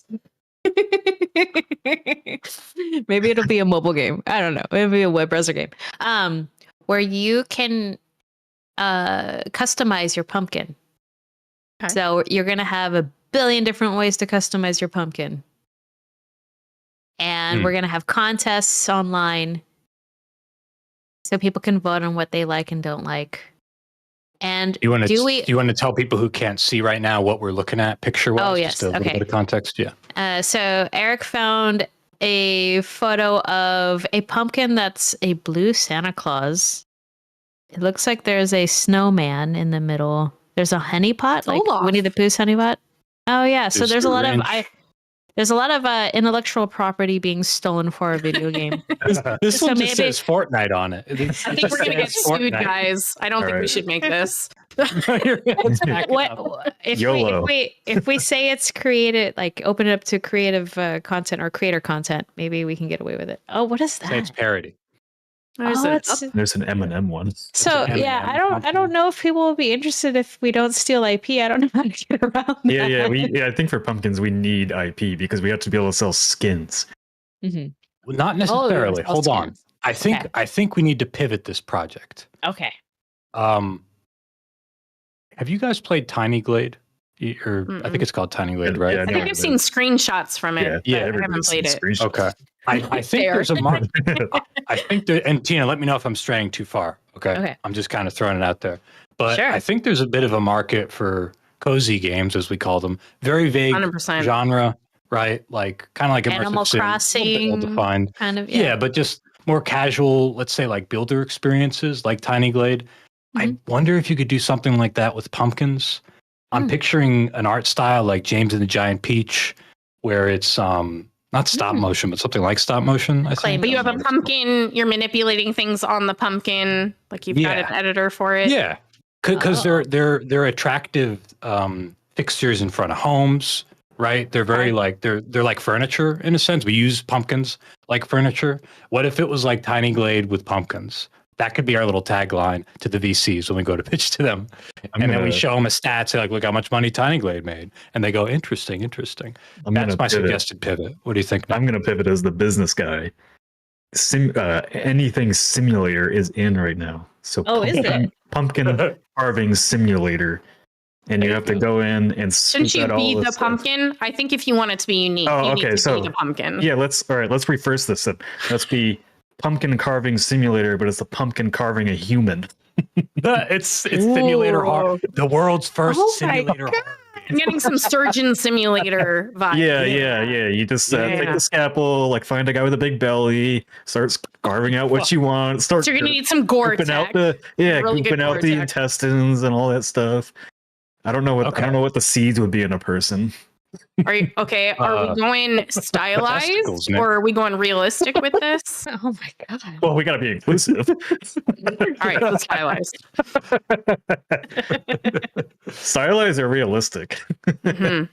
Maybe it'll be a mobile game. I don't know. Maybe a web browser game. Where you can customize your pumpkin. Okay. So you're going to have a billion different ways to customize your pumpkin. And we're going to have contests online so people can vote on what they like and don't like. And do you want to tell people who can't see right now what we're looking at picture-wise? Oh, yes. Just a little bit of context. Yeah. So Eric found a photo of a pumpkin that's a blue Santa Claus. It looks like there's a snowman in the middle. There's a honey pot, like Winnie the Pooh's honey pot. Oh yeah, so there's a lot of There's a lot of intellectual property being stolen for a video game. This So one just maybe- says Fortnite on it. I think we're gonna get sued, guys. I don't think we should make this. YOLO. If we say it's created, like open it up to creative content or creator content, maybe we can get away with it. Oh, what is Say it's that? parody. There's an M&M one. So It's an yeah, M&M I don't know if people will be interested if we don't steal IP. I don't know how to get around that. Yeah. I think for pumpkins we need IP because we have to be able to sell skins. Mhm. Well, not necessarily. Oh, Hold on. skins. I think we need to pivot this project. Okay. Have you guys played Tiny Glade? Or I think it's called Tiny Glade, right? Yeah, I think I've seen screenshots from it. Yeah, but I haven't everybody's played seen it. screenshots. Okay. I think Fair. there's a market. I think there, and Tina, let me know if I'm straying too far. Okay. Okay. I'm just kind of throwing it out there. But Sure. I think there's a bit of a market for cozy games, as we call them. Very vague 100%. genre, right? Like kind of like immersive Animal sim, a little bit Crossing, well-defined. kind of. Yeah, but just more casual, let's say like builder experiences like Tiny Glade. I wonder if you could do something like that with pumpkins. I'm picturing an art style like James and the Giant Peach, where it's not stop motion, but something like stop motion. I think. But you have a pumpkin, you're manipulating things on the pumpkin, like you've got an editor for it. Yeah, because they're attractive fixtures in front of homes, right? They're very like they're like furniture in a sense. We use pumpkins like furniture. What if it was like Tiny Glade with pumpkins? That could be our little tagline to the VCs when we go to pitch to them. Then we show them a stat, say like, look how much money Tiny Glade made. And they go, interesting. That's my suggested pivot. What do you think? I'm going to pivot as the business guy. Anything simulator is in right now. So is it? pumpkin carving simulator. And you have to go in and Shouldn't you be the pumpkin? I think if you want it to be unique, you need to be the pumpkin. Yeah, let's reverse this then. Let's be pumpkin carving simulator, but it's the pumpkin carving a human. It's simulator horror, the world's first simulator horror. I'm getting some surgeon simulator vibes. Yeah. You just take the scalpel, like find a guy with a big belly, starts carving out what you want. So you're gonna need some gore gooping tech. out the Really good gooping out gore the tech. intestines and all that stuff. I don't know what the seeds would be in a person. Are we going stylized testicles, Nick. or are we going realistic with this? Oh my god. Well, we got to be inclusive. All right, let's stylized. Stylized or realistic? Mhm.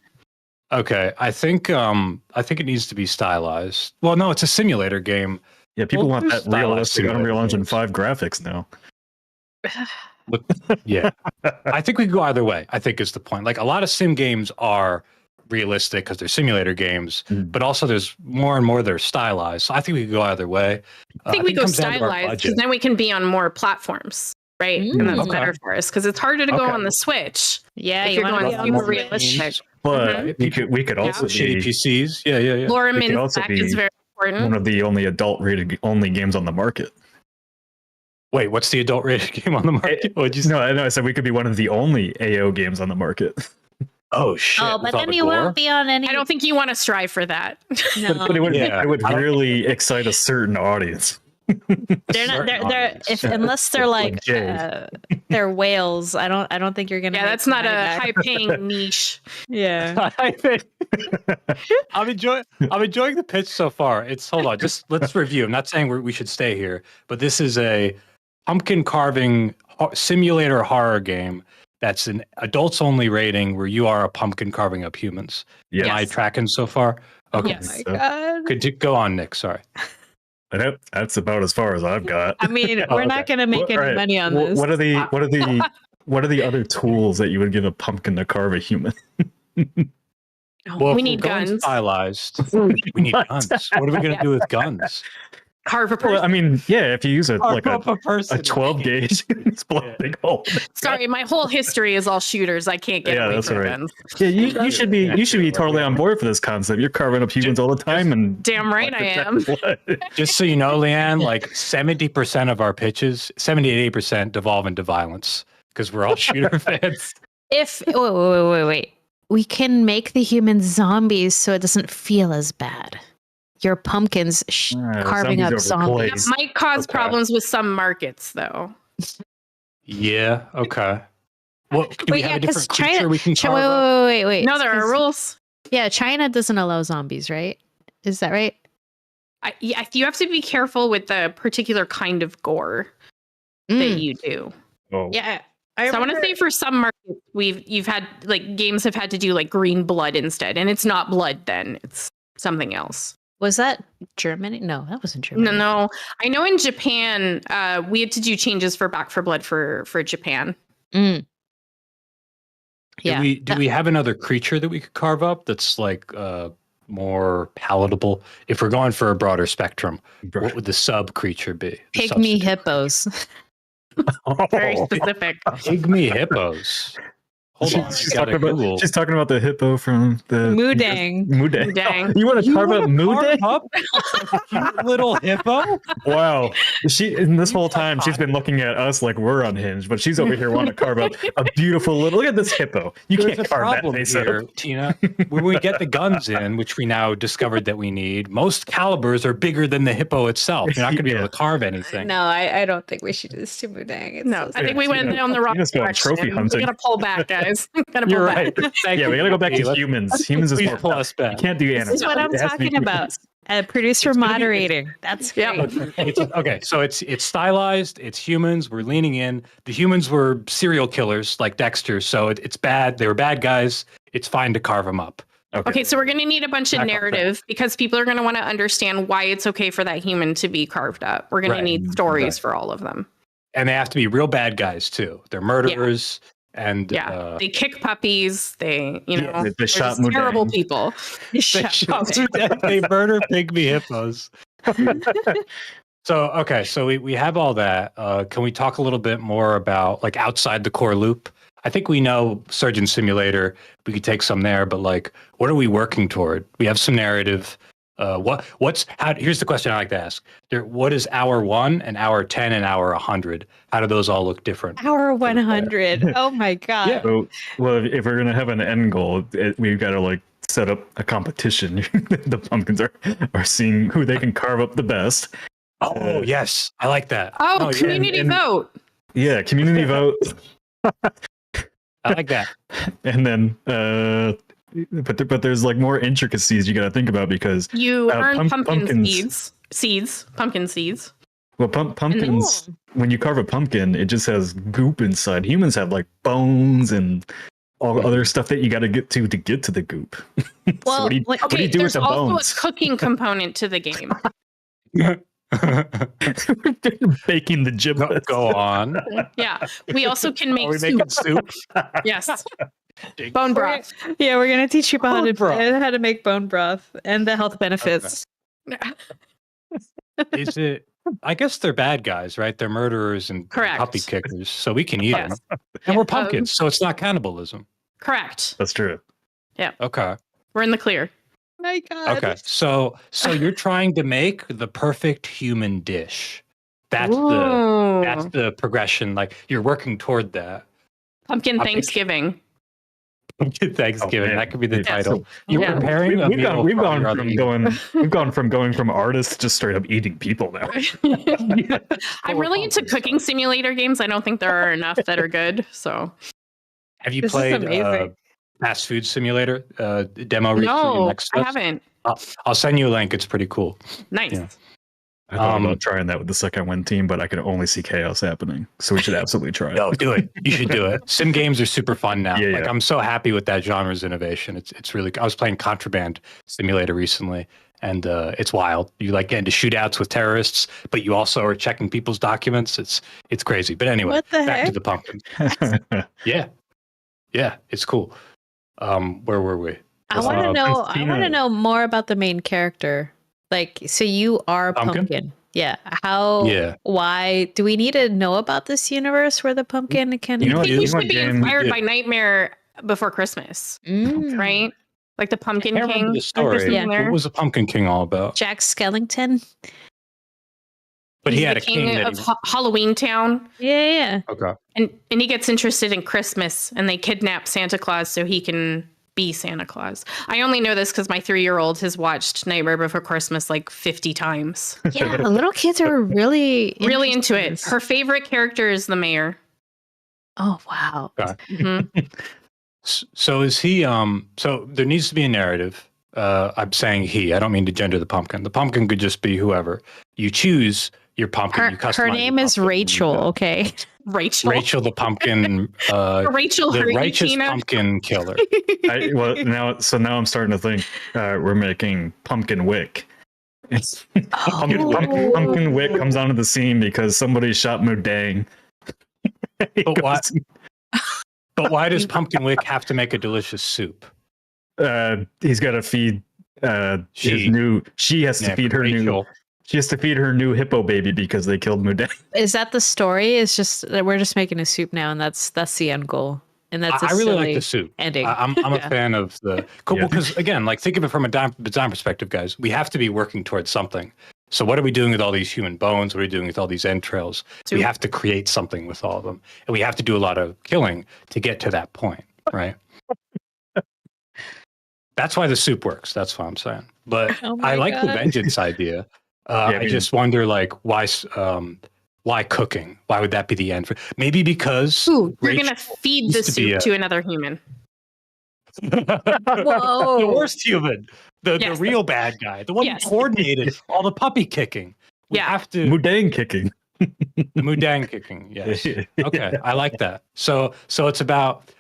Okay, I think it needs to be stylized. Well, no, it's a simulator game. Yeah, people We'll want do that stylized realistic simulator Unreal Engine games. 5 graphics now. Look, yeah, I think we could go either way. I think is the point. Like a lot of sim games are realistic because they're simulator games, but also there's more and more that are stylized. So I think we could go either way. I think we it go comes down to our stylized budget. because then we can be on more platforms, right? And that's Okay. better for us because it's harder to go Okay. on the Switch. Yeah, if you you're want going to be super on the realistic. But we could also shitty be PCs. Yeah. Laura It could Min's also tech be is very important. one of the only adult rated only games on the market. Wait, what's the adult rated game on the market? What'd you say? No, I said we could be one of the only AO games on the market. Oh shit! Oh, with but all then the you gore? won't be on any. I don't think you want to strive for that. No. But it would, Yeah. it would I don't- really excite a certain audience. They're not. They're audience. unless they're like Jay. they're whales. I don't think you're gonna. Yeah, make that's not money a back. high-paying niche. Yeah. I think I'm enjoying the pitch so far. Hold on, just let's review. I'm not saying we should stay here, but this is a pumpkin carving simulator horror game that's an adults only rating where you are a pumpkin carving up humans. Yeah. Am I tracking so far? Okay. Oh my god. Could you go on, Nick? Sorry. That's about as far as I've got. I mean, we're not gonna make any All right. money on What- this. What are the other tools that you would give a pumpkin to carve a human? Well, We if need we're going guns. Stylized. We need guns. What are we going to do with guns? Carve a Well, person. I mean, yeah, if you use a 12 gauge, it's blow a big hole. Sorry, my whole history is all shooters. I can't get Yeah, away that's from right. guns. Yeah, you should be totally on board for this concept. You're carving up humans all the time, and Damn right I am. Just so you know, Lianne, like 70% of our pitches, 70 to 80% devolve into violence because we're all shooter fans. If wait. We can make the humans zombies so it doesn't feel as bad. Your pumpkins carving up zombies zombies. That might cause Okay. problems with some markets, though. Yeah. Okay. Well, do we Wait, have yeah, a different 'cause creature China- we can carve up? Wait. No, there are 'Cause rules. Yeah, China doesn't allow zombies, right? Is that right? Yeah, you have to be careful with the particular kind of gore that you do. Oh, Yeah. I want to say for some markets, you've had like games have had to do like green blood instead, and it's not blood then; it's something else. Was that Germany? No, that wasn't Germany. No. I know in Japan, we had to do changes for Back for Blood for Japan. Mm. Yeah. Do we have another creature that we could carve up that's like more palatable? If we're going for a broader spectrum, what would the sub creature be? The Pygmy hippos. Very specific. Pygmy hippos. Hold on. She's talking about the hippo from the Moodang. Moodang. Moodang. You want to carve up Moodang? Cute little hippo? Wow. In this whole time, she's been looking at us like we're unhinged, but she's over here wanting to carve up a beautiful little. Look at this hippo. You There's can't a carve that problem face here, up. Tina. When we get the guns in, which we now discovered that we need, most calibers are bigger than the hippo itself. You're not going to be able to carve anything. No, I don't think we should do this to Moodang. No, I think we went down the wrong direction. Trophy hunting. We gotta pull back, guys. You're right. Yeah, we gotta go back to humans. Humans is Please more pull us You back. can't do animals. This is what I'm It has to be talking about. Producer moderating. That's great. Okay, so it's stylized. It's humans. We're leaning in. The humans were serial killers like Dexter, so it's bad. They were bad guys. It's fine to carve them up. Okay, so we're going to need a bunch of narrative because people are going to want to understand why it's okay for that human to be carved up. We're going to need stories for all of them. And they have to be real bad guys too. They're murderers. And they kick puppies. They, they shot just terrible people. They murder pygmy hippos. So we have all that. Can we talk a little bit more about like outside the core loop? I think we know Surgeon Simulator. We could take some there, but like, what are we working toward? We have some narrative. Here's the question I like to ask. What is hour 1 and hour 10 and hour 100? How do those all look different? Hour 100. Oh my God. Yeah. So, well, if we're gonna have an end goal, we've got to like set up a competition. The pumpkins are seeing who they can carve up the best. Oh yes, I like that. Oh, community vote. Yeah, community vote. I like that. And then, but there's like more intricacies you got to think about because you earn pumpkin pumpkins. Pumpkin seeds. Well, pumpkins, when you carve a pumpkin, it just has goop inside. Humans have like bones and all other stuff that you got to get to the goop. Well, so what do you do with there's the also bones? a cooking component to the game. Baking the giblets. Go on. Yeah, we also can make Are we making soup? Yes. Bone broth. Yeah, we're gonna teach you how to make bone broth and the health benefits. Okay. Is it? I guess they're bad guys, right? They're murderers and puppy kickers, so we can eat them. And we're pumpkins, so it's not cannibalism. Correct. That's true. Yeah. Okay. We're in the clear. My God. Okay. So you're trying to make the perfect human dish. That's the progression. Like you're working toward that. Pumpkin Thanksgiving. Thanksgiving. That could be the title. So, You're preparing. We've gone from going from artists to straight up eating people now. I'm really into cooking simulator games. I don't think there are enough that are good. So, have you played Fast Food Simulator demo recently? No, I haven't. I'll send you a link. It's pretty cool. Nice. Yeah. I thought about trying that with the second win team, but I can only see chaos happening. So we should absolutely try it. No, do it. You should do it. Sim games are super fun now. Yeah, I'm so happy with that genre's innovation. It's really. I was playing Contraband Simulator recently, and it's wild. You like get into shootouts with terrorists, but you also are checking people's documents. It's crazy. But anyway, what the back heck? to the pumpkin. Yeah, it's cool. Where were we? I want to know. I want to know more about the main character. Like, so you are pumpkin. Yeah. How? Yeah. Why do we need to know about this universe where the pumpkin can? I think we should be inspired by Nightmare Before Christmas, right? Like the Pumpkin King. The story. What was the Pumpkin King all about? Jack Skellington. But He's he had the a king of Halloween Town. Yeah. Okay. And he gets interested in Christmas, and they kidnap Santa Claus so he can be Santa Claus. I only know this because my 3-year-old has watched Nightmare Before Christmas like 50 times. Yeah, the little kids are really into it. Her favorite character is the mayor. Oh wow. Okay. Mm-hmm. So is he? So there needs to be a narrative. I'm saying he. I don't mean to gender the pumpkin. The pumpkin could just be whoever you choose. Your pumpkin. You customize Her name is Rachel. Okay. Rachel the pumpkin. Rachel the righteous Hurricane. pumpkin killer. Now I'm starting to think we're making Pumpkin Wick. It's Pumpkin Wick comes onto the scene because somebody shot Mudang. But why? But why does Pumpkin Wick have to make a delicious soup? He's got to feed She has to feed her Rachel. She has to feed her new hippo baby because they killed Mudang. Is that the story? It's just that we're just making a soup now, and that's the end goal. And that's I really like the soup. Ending. I'm a fan of the because again, like think of it from a design perspective, guys. We have to be working towards something. So what are we doing with all these human bones? What are we doing with all these entrails? We have to create something with all of them, and we have to do a lot of killing to get to that point, right? That's why the soup works. That's what I'm saying. But I like the vengeance idea. I just wonder, like, why cooking? Why would that be the end? Maybe because you're gonna feed the soup to another human. Whoa. The worst human, the real bad guy, the one who coordinated all the puppy kicking. We have to Mudang kicking. Mudang kicking. Yes. Okay, I like that. So it's about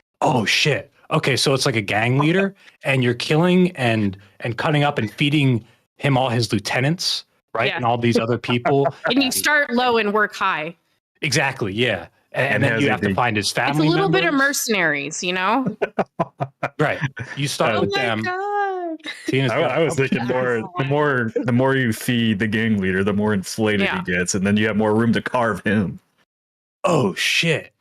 shit. Okay, so it's like a gang leader, and you're killing and cutting up and feeding him all his lieutenants. Right. Yeah. And all these other people. And you start low and work high. Exactly. Yeah. And then you have to find his family. It's a little members. Bit of mercenaries, you know? Right. You start with them. God. I was thinking the more you feed the gang leader, the more inflated he gets, and then you have more room to carve him. Oh shit.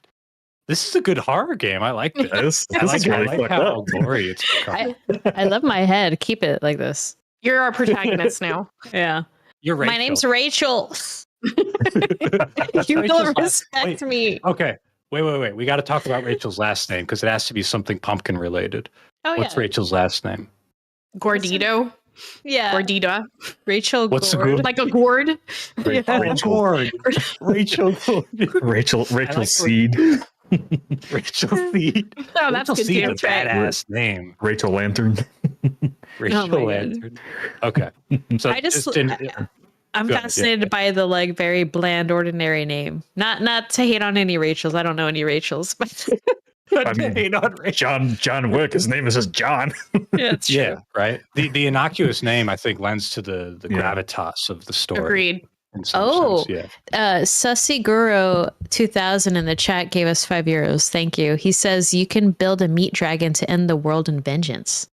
This is a good horror game. I like this. I like how gory it's becoming. I love my head. Keep it like this. You're our protagonist now. Yeah. You're Rachel. My name's Rachel. You don't respect me. Okay. Wait. We got to talk about Rachel's last name because it has to be something pumpkin related. What's Rachel's last name? Gordito. Yeah. Gordita. Rachel. What's the gourd? Like a gourd. Gourd. Rachel. Rachel Seed. Rachel Seed. Oh, that's good. Seed, a badass name. Rachel Lantern. Rachel Lantern. Okay. So I'm fascinated by the like very bland, ordinary name. Not to hate on any Rachels. I don't know any Rachels, but I mean, John Wick. His name is just John. Yeah, it's true. Yeah, right. The innocuous name I think lends to the gravitas of the story. Agreed. Sussy Guru 2000 in the chat gave us €5. Thank you. He says you can build a meat dragon to end the world in vengeance.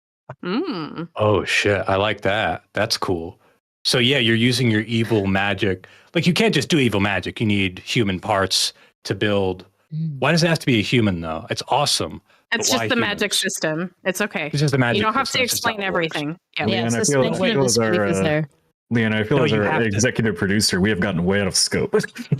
Oh shit, I like that. That's cool. So yeah, you're using your evil magic. Like you can't just do evil magic. You need human parts to build. Why does it have to be a human though? It's awesome. It's just the magic system. It's okay. It's just the magic. You don't have to explain everything. Yeah, Leanne, I feel as our executive producer, we have gotten way out of scope.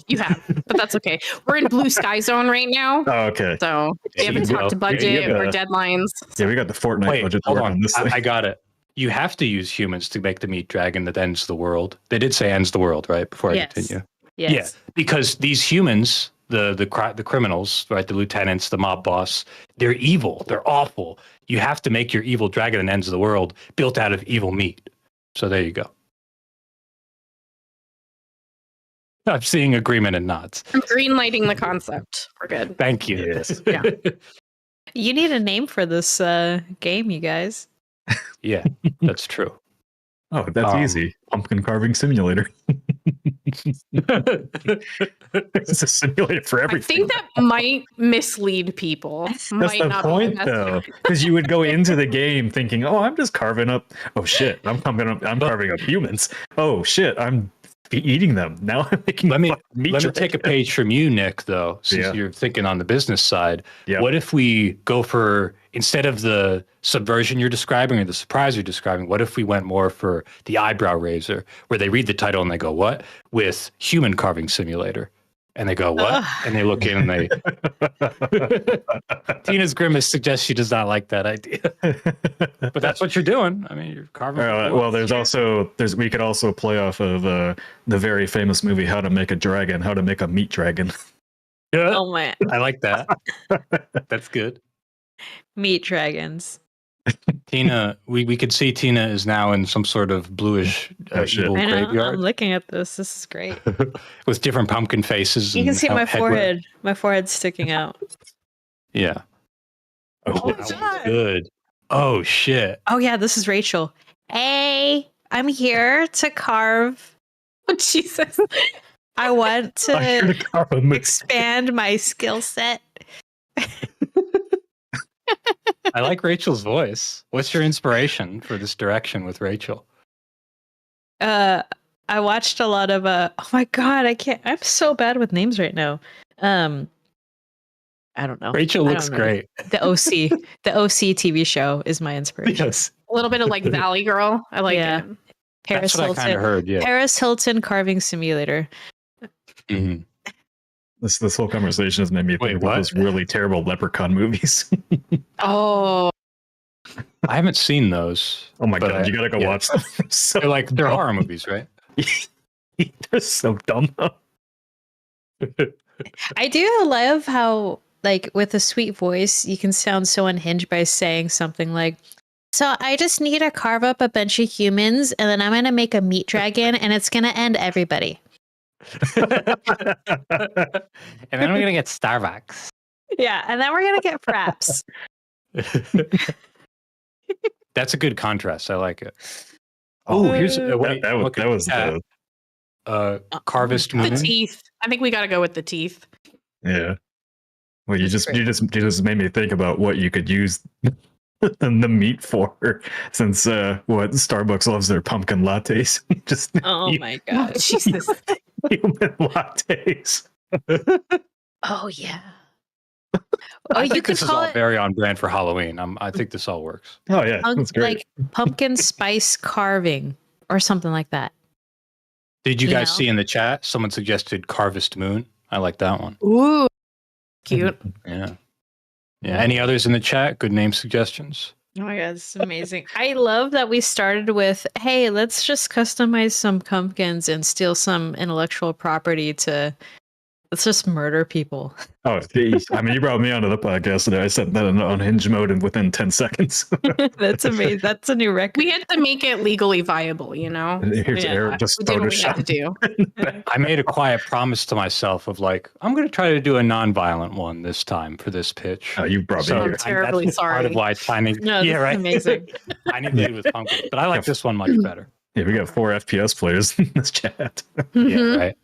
You have, but that's okay. We're in blue sky zone right now. Oh, okay. So we haven't talked to budget or deadlines. Yeah, we got the Fortnite budget. Hold on. I got it. You have to use humans to make the meat dragon that ends the world. They did say ends the world, right? Before I continue. Yes. Yeah, because these humans, the criminals, right? The lieutenants, the mob boss, they're evil. They're awful. You have to make your evil dragon that ends the world built out of evil meat. So there you go. I'm seeing agreement and nods. I'm green lighting the concept. We're good. Thank you. Yes. Yeah. You need a name for this game, you guys. Yeah, that's true. Oh, that's easy. Pumpkin carving simulator. It's a simulator for everything. I think that might mislead people. That's the point, though, because you would go into the game thinking, "Oh, I'm just carving up. Oh shit, I'm carving up humans. Oh shit, I'm eating them now. I'm making let me take a page from you, Nick. Though, since you're thinking on the business side, what if we go for, instead of the subversion you're describing or the surprise you're describing, what if we went more for the eyebrow raiser, where they read the title and they go, "What?" with human carving simulator, and they go, "What?" and they look in and they. Tina's grimace suggests she does not like that idea, but that's what you're doing. I mean, you're carving. Well, we could also play off of the very famous movie How to Make a Dragon, How to Make a Meat Dragon. Yeah. Oh man, I like that. That's good. Meat dragons. Tina, we could see Tina is now in some sort of bluish shit. evil I know. I'm graveyard looking at this. This is great. with different pumpkin faces. You can and see my headwear. forehead. My forehead's sticking out. Yeah. Oh, my that God. one's good. Oh shit. Oh yeah, this is Rachel. Hey, I'm here to carve. Oh, Jesus. I want I hear to the car move. expand my skill set. I like Rachel's voice. What's your inspiration for this direction with Rachel? I watched a lot of oh my god, I'm so bad with names right now. I don't know. Rachel I looks don't know. great. The OC TV show is my inspiration. Yes. A little bit of like Valley Girl. I like Yeah. it. Paris That's what I kind of Hilton. heard. Yeah. Paris Hilton carving simulator. Mhm. This whole conversation has made me Wait, think about what? those really terrible Leprechaun movies. Oh, I haven't seen those. Oh my But god, you gotta go yeah. watch them. So They're dumb. horror movies, right? They're so dumb. I do love how, like, with a sweet voice, you can sound so unhinged by saying something like, so I just need to carve up a bunch of humans and then I'm going to make a meat dragon and it's going to end everybody. And then we're gonna get Starbucks. Yeah. And then we're going to get fraps. That's a good contrast. I like it. Oh, here's wait, that was at, Carvest the Moon. teeth. I think we got to go with the teeth. yeah. Well, you That's just made me think about what you could use the meat for, since what Starbucks loves their pumpkin lattes. Just Oh my Oh, God. Jesus. human lattes. Oh, yeah. I Oh, you think could this is call all it very on brand for Halloween. I think this all works. Oh yeah, that's great. like pumpkin spice carving or something like that. Did you You guys know? see in the chat? Someone suggested Carvest Moon. I like that one. Ooh, cute. Yeah. Yeah. Any others in the chat? Good name suggestions. Oh my god, this is amazing. I love that we started with, hey, let's just customize some pumpkins and steal some intellectual property to let's just murder people. Oh, geez. I mean, you brought me onto the podcast today. I set that in unhinged mode and within 10 seconds. That's amazing. That's a new record. We had to make it legally viable, you know? Here's Yeah. Eric just We did what we had to Photoshop. do. I made a quiet promise to myself of like, I'm going to try to do a non-violent one this time for this pitch. Oh, you brought me So here. I'm terribly that's part of sorry. why Tiny. No, this yeah, is right. amazing. I need to do with pumpkins, but I like this one much better. Yeah, we got 4 FPS players in this chat. Yeah, Mhm. right.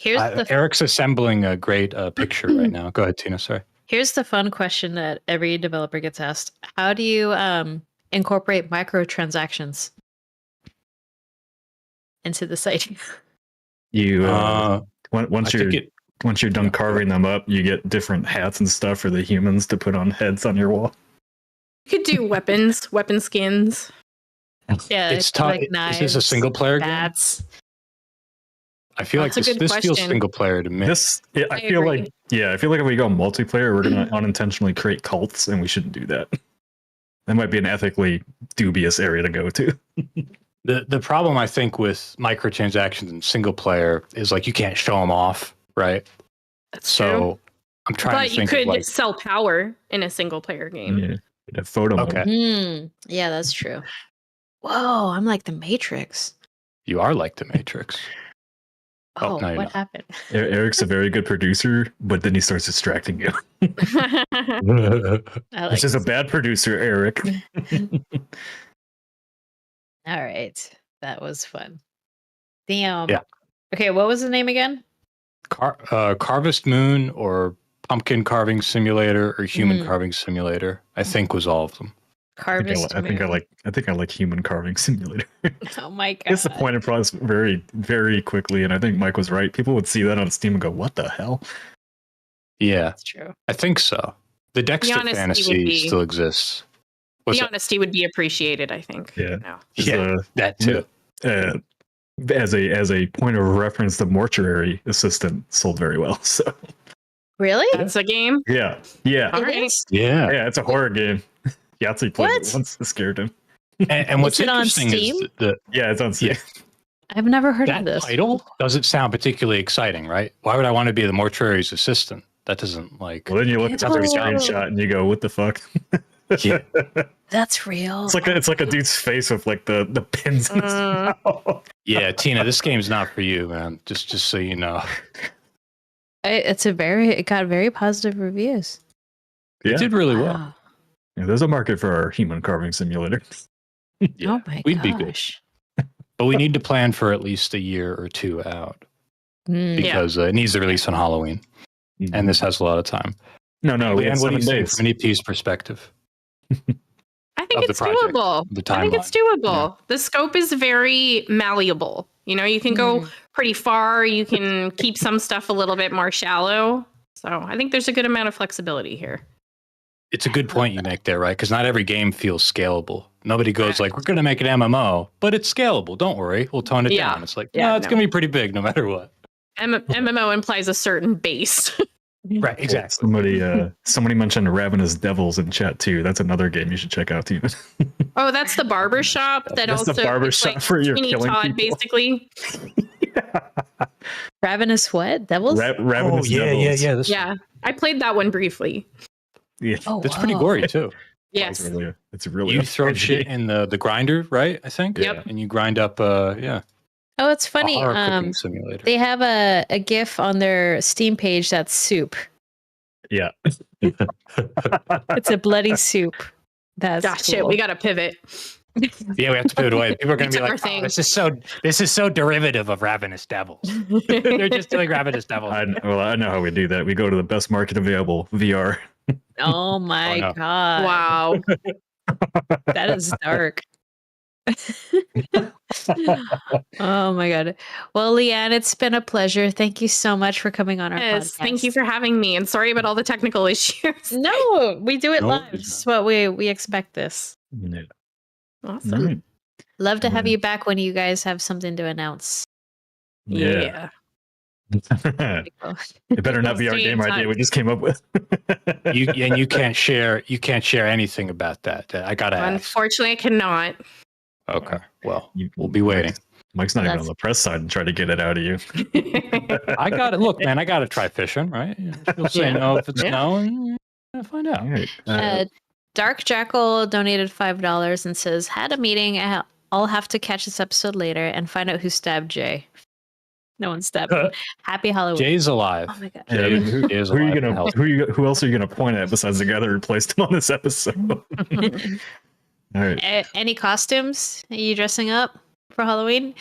Here's the Eric's assembling a great picture right now. Go ahead, Tina. Sorry. here's the fun question that every developer gets asked. How do you incorporate microtransactions into the site? You once I you're think once you're done yeah. carving them up, you get different hats and stuff for the humans to put on heads on your wall. You could do weapon skins. Yeah, It's tough. like Is this a single player game? bats. I feel like That's a this good feels question. single player to me. I I feel agree. like I feel like if we go multiplayer, we're gonna unintentionally create cults, and we shouldn't do that. That might be an ethically dubious area to go to. The problem I think with microtransactions in single player is like you can't show them off, right? That's So true. I'm trying But to you think could of like sell power in a single player game. Yeah, a photo. mode. okay, Yeah, that's true. Whoa, I'm like the Matrix. you are like the Matrix. Oh, Oh, no, you're what not. happened? Eric's a very good producer, but then he starts distracting you. I like Which is a bad producer, Eric. All right. That was fun. Damn. Yeah. Okay, what was the name again? Carvest Moon or Pumpkin Carving Simulator or Human Mhm. Carving Simulator, I think was all of them. Harvest I think I Moon. like human carving simulator. Oh my god. It's the point of process very, very quickly, and I think Mike was right. People would see that on Steam and go, "What the hell?" Yeah, That's true. I think so. The Dexter honesty would fantasy be- still exists. What's The that? honesty would be appreciated, I think. Yeah. No. Just, Yeah, that too. As a point of reference, the mortuary assistant sold very well. So Really? That's a game. yeah, All It right. is? Yeah, yeah. It's a horror game. Yahtzee played it What? once. It scared him. and what's Is it on interesting Steam? is the Yeah, it's on Steam. Yeah. I've never heard that of this. title doesn't sound particularly exciting, right? Why would I want to be the mortuary's assistant? That doesn't like. Well, then you look at the It's- screenshot and you go, "What the fuck?" Yeah. That's real. It's like a dude's face with like the pins in his mouth. Yeah, Tina, this game's not for you, man. Just so you know. It got very positive reviews. Yeah. It did really well. Wow. Yeah, there's a market for our human carving simulator. Yeah, Oh my we'd be gosh. good. But we need to plan for at least a year or two out Mm. because it needs to release on Halloween, and this has a lot of time. No, we Leanne, had what do 7 you think days. from an EP's perspective? I think Of the it's project, doable. the I think it's timeline. doable. The scope is very malleable. You know, you can go pretty far. You can keep some stuff a little bit more shallow. So I think there's a good amount of flexibility here. It's a good point you make there, right? Because not every game feels scalable. Nobody goes like, we're going to make an MMO, but it's scalable. Don't worry. We'll tone it Yeah. down. It's like, Yeah, no, it's no. going to be pretty big no matter what. MMO implies a certain base. Right, exactly. Somebody mentioned Ravenous Devils in chat too. That's another game you should check out too. Oh, that's the barber shop that That's also the barber it's shop like for your Sweeney killing Todd, people. basically. Ravenous what? Devils? Ravenous Devils. This Yeah. I played that one briefly. Yeah. Oh, It's pretty wow. gory too. Yes. It's really You throw shit in the grinder, right? I think. Yep. And you grind up, Oh, Oh, it's funny. A horror cooking simulator. They have a GIF on their Steam page that's soup. Yeah. It's a bloody soup. That's Gosh, shit, cool. we got to pivot. Yeah, we have to pivot away. People are going It's to be our like, thing. this is so derivative of Ravenous Devils. They're just doing Ravenous Devils. I know how we do that. We go to the best market available, VR. Oh my no. god. Wow. That is dark. Oh my god. Well, Leanne, it's been a pleasure. Thank you so much for coming on our Yes, podcast. thank you for having me. And sorry about all the technical issues. No, we do it No, live. it's It's what we expect this. Yeah. Awesome. Right. Love to have Yeah. you back when you guys have something to announce. Yeah. Pretty cool. It better not be our Stay game in idea touch. we just came up with. You can't share anything about that. I gotta ask. Unfortunately, I cannot. Okay. Well, You- we'll be waiting. Mike's not even That's- on the press side and try to get it out of you. I got it. Look, man, I got to try fishing, right? You'll say Yeah. no if it's Yeah. no, and find out. All right. Dark Jackal donated $5 and says, "Had a meeting. I'll have to catch this episode later and find out who stabbed Jay." No one stabbed him. Happy Halloween. Jay's alive. Oh my god. Yeah, Jay who is are you alive and gonna healthy. who else are you gonna point at besides the guy that replaced him on this episode? All right. Any costumes? Are you dressing up for Halloween?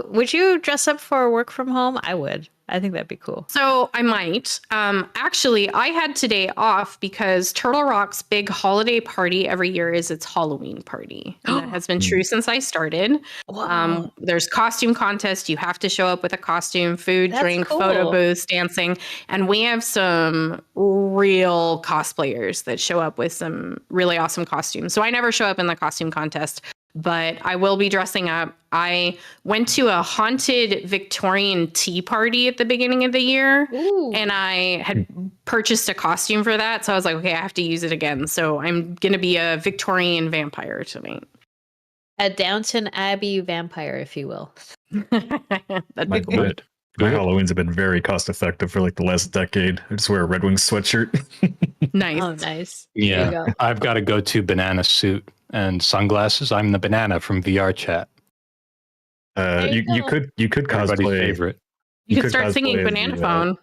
Would you dress up for work from home? I would. I think that'd be cool. So I might. Actually, I had today off because Turtle Rock's big holiday party every year is its Halloween party. And that has been true since I started. There's costume contest. You have to show up with a costume, food, That's drink, cool. photo booths, dancing. And we have some real cosplayers that show up with some really awesome costumes. So I never show up in the costume contest, but I will be dressing up. I went to a haunted Victorian tea party at the beginning of the year, Ooh. and I had purchased a costume for that. So I was like, okay, I have to use it again. So I'm going to be a Victorian vampire tonight. A Downton Abbey vampire, if you will. That'd My, be cool. Good. my Halloweens have been very cost effective for like the last decade. I just wear a Red Wings sweatshirt. Nice. Oh, nice. There you Yeah, go. I've got a go-to banana suit and sunglasses. I'm the banana from VR chat. There you You go. could Everybody's cosplay. favorite. You you could could start singing cosplay as Banana the, Phone.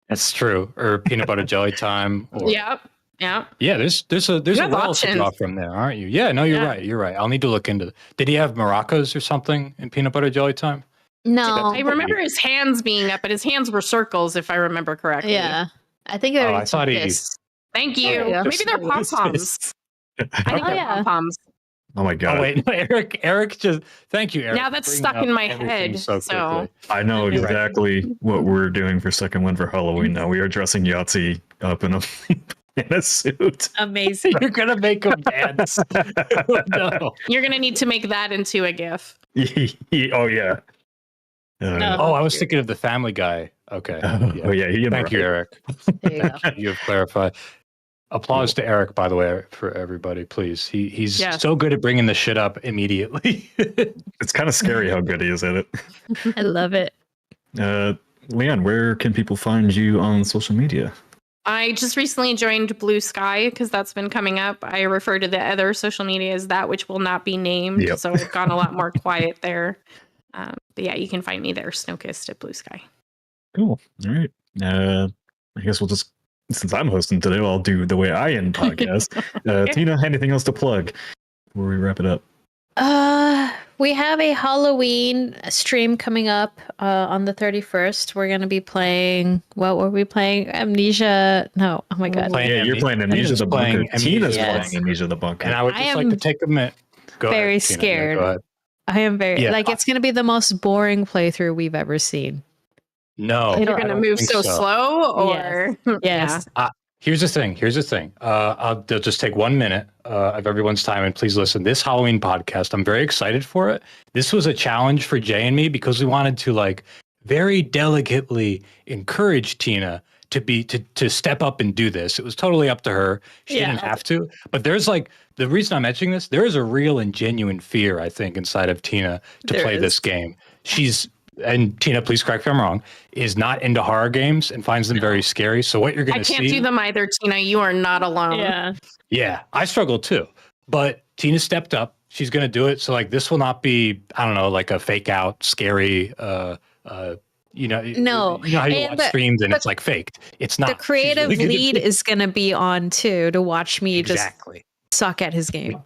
That's true. Or peanut butter jelly time. Or, Yep. Yeah. Yeah, there's a have well to draw options. from there, aren't you? Yeah, no, you're Yeah. right. You're right. I'll need to look into. Did he have maracas or something in peanut butter jelly time? No. I remember his hands being up, but his hands were circles, if I remember correctly. Yeah. I think there Oh, were I thought he- fists. Thank There you. you go. Maybe they're pom poms. I think Oh, they're yeah. pom poms. Oh my god! Oh wait, no, Eric just thank you, Eric. Now for that's bringing stuck up in my everything head, so- quickly. I know You're right. exactly what we're doing for second win for Halloween. Now we are dressing Yahtzee up in a suit. Amazing. You're gonna make him dance. No. You're going to need to make that into a GIF. Oh yeah. No. Oh, I was thinking of the Family Guy. Okay. Oh yeah. Thank you, Eric. There you go. You have clarified. Applause to Eric, by the way, for everybody, please. He's Yes. so good at bringing the shit up immediately. It's kind of scary how good he is at it. I love it. Lianne, where can people find you on social media? I just recently joined Blue Sky because that's been coming up. I refer to the other social media as that, which will not be named. Yep. So I've gone a lot more quiet there. But yeah, you can find me there, Snowkissed at Blue Sky. Cool. All right. I guess we'll just, since I'm hosting today, I'll do the way I end podcast. Tina, anything else to plug before we wrap it up? We have a Halloween stream coming up on the 31st. We're going to be playing, what were we playing? Amnesia. No. Oh my God. You're playing Amnesia the Bunker. Tina's Yes. playing Amnesia the Bunker. And I would just like to take a minute. Go very ahead, Tina. scared. Go ahead. I am very, Yeah. it's going to be the most boring playthrough we've ever seen. No. You're going to move so slow, or Yes. Here's the thing. I'll just take 1 minute of everyone's time, and please listen. This Halloween podcast, I'm very excited for it. This was a challenge for Jay and me because we wanted to very delicately encourage Tina to step up and do this. It was totally up to her. She didn't have to. But there's the reason I'm mentioning this, there is a real and genuine fear, I think, inside of Tina to play this game. And Tina, please correct me if I'm wrong, is not into horror games and finds them very scary. So what you're going to see... I can't do them either, Tina. You are not alone. Yeah, I struggle too. But Tina stepped up. She's going to do it. So this will not be, I don't know, like a fake out, scary, no. How you watch streams and it's faked. It's not. The creative lead is going to be on too to watch me just suck at his game.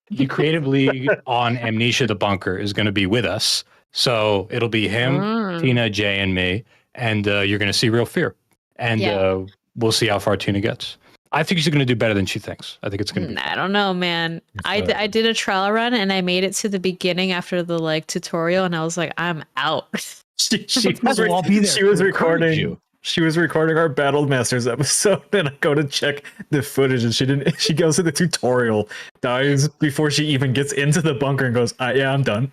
The creative lead on Amnesia the Bunker is going to be with us. So it'll be him, Tina, Jay, and me, and you're going to see real fear. And we'll see how far Tina gets. I think she's going to do better than she thinks. I think it's going to be. I don't know, man. I did a trial run and I made it to the beginning after the tutorial, and I was like, I'm out. She was recording. She was recording our Battle Masters episode, and I go to check the footage, and she goes to the tutorial, dies before she even gets into the bunker, and goes, "Yeah, I'm done."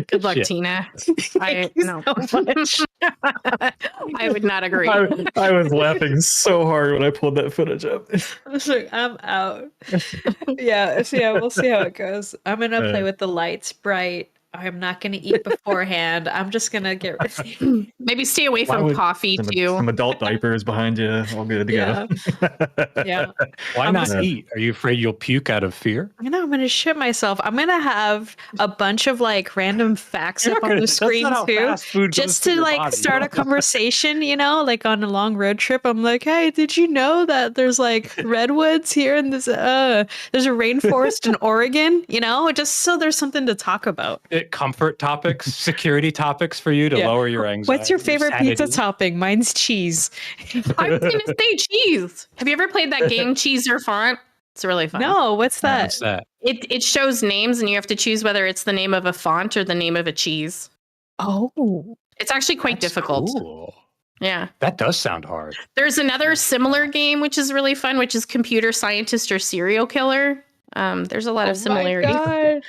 Good luck, Tina. I would not agree. I was laughing so hard when I pulled that footage up. I was like, I'm out. We'll see how it goes. I'm gonna play with the lights bright. I'm not gonna eat beforehand. I'm just gonna get ready. Maybe stay away from coffee too. Some adult diapers behind you. All good to go. Yeah. Why not eat? Are you afraid you'll puke out of fear? I'm gonna shit myself. I'm gonna have a bunch of random facts up on the screen too, just to start a conversation. On a long road trip. I'm like, hey, did you know that there's redwoods here in this? There's a rainforest in Oregon. Just so there's something to talk about. Comfort topics, security topics for you to lower your anxiety. What's your favorite pizza topping? Mine's cheese. I was going to say cheese. Have you ever played that game, Cheese or Font? It's really fun. No, what's that? What's that? It shows names, and you have to choose whether it's the name of a font or the name of a cheese. Oh. It's actually quite difficult. Cool. Yeah. That does sound hard. There's another similar game, which is really fun, which is Computer Scientist or Serial Killer. There's a lot of similarities. My God.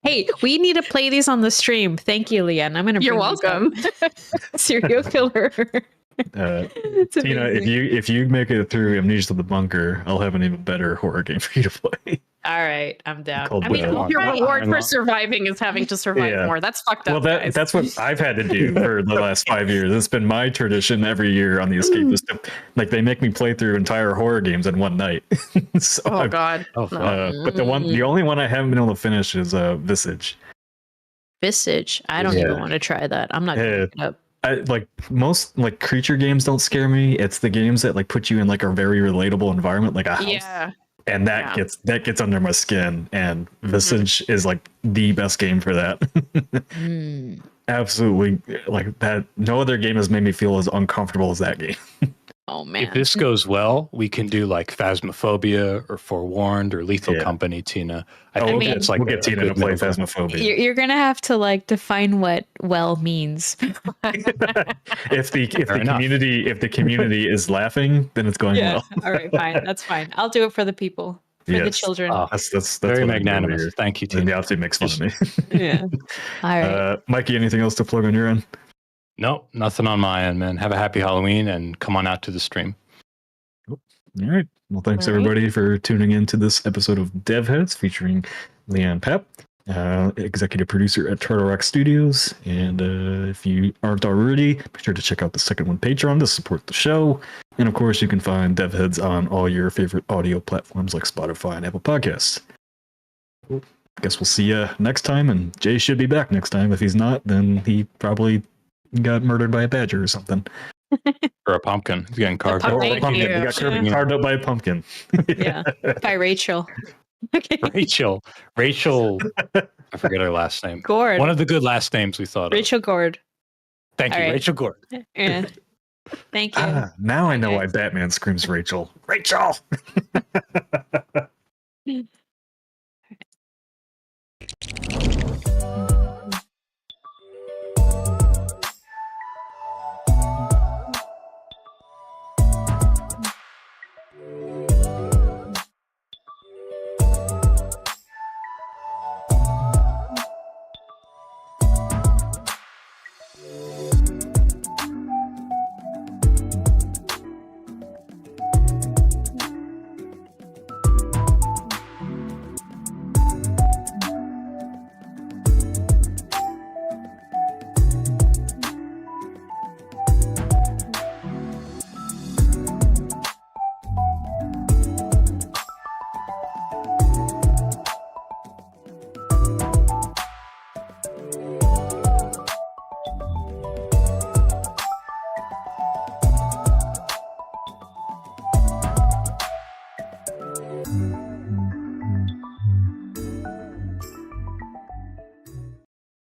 Hey, we need to play these on the stream. Thank you, Lianne. I'm going to. You're welcome. Serial killer. Tina, if you make it through Amnesia the Bunker, I'll have an even better horror game for you to play. All right, I'm down. Your reward for surviving is having to survive more. That's fucked up. Well, that's what I've had to do for the last 5 years. It's been my tradition every year on the Escapist. They make me play through entire horror games in one night. God. But the only one I haven't been able to finish is Visage. Visage. I don't even want to try that. I'm not going to pick it up. Most creature games don't scare me. It's the games that put you in a very relatable environment, like a house. Yeah. And that gets under my skin, and Visage is the best game for that. Absolutely, that. No other game has made me feel as uncomfortable as that game. Oh man! If this goes well, we can do Phasmophobia or Forewarned or Lethal Company, Tina. I think it's we'll get Tina to play Phasmophobia. You're gonna have to define what well means. if the community is laughing, then it's going well. All right, fine. That's fine. I'll do it for the people, for the children. That's very magnanimous. Thank you, Tina. And the outside makes fun of me. Yeah. All right. Mikey, anything else to plug on your end? Nope, nothing on my end, man. Have a happy Halloween and come on out to the stream. All right. Well, thanks everybody for tuning in to this episode of Dev Heads featuring Lianne Papp. executive producer at Turtle Rock Studios. And if you aren't already, be sure to check out the Second Wind Patreon to support the show. And of course, you can find DevHeads on all your favorite audio platforms like Spotify and Apple Podcasts. I guess we'll see you next time, and Jay should be back next time. If he's not, then he probably got murdered by a badger or something. Or a pumpkin. He's getting carved Oh, up. thank pumpkin. you. He got carved up by a pumpkin. Yeah. By Rachel. Okay. Rachel. I forget her last name. Gord. One of the good last names we thought Rachel Gord. Thank All you, right. Rachel Gord. Yeah. Thank you. Now I know Okay. why Batman screams Rachel. Rachel!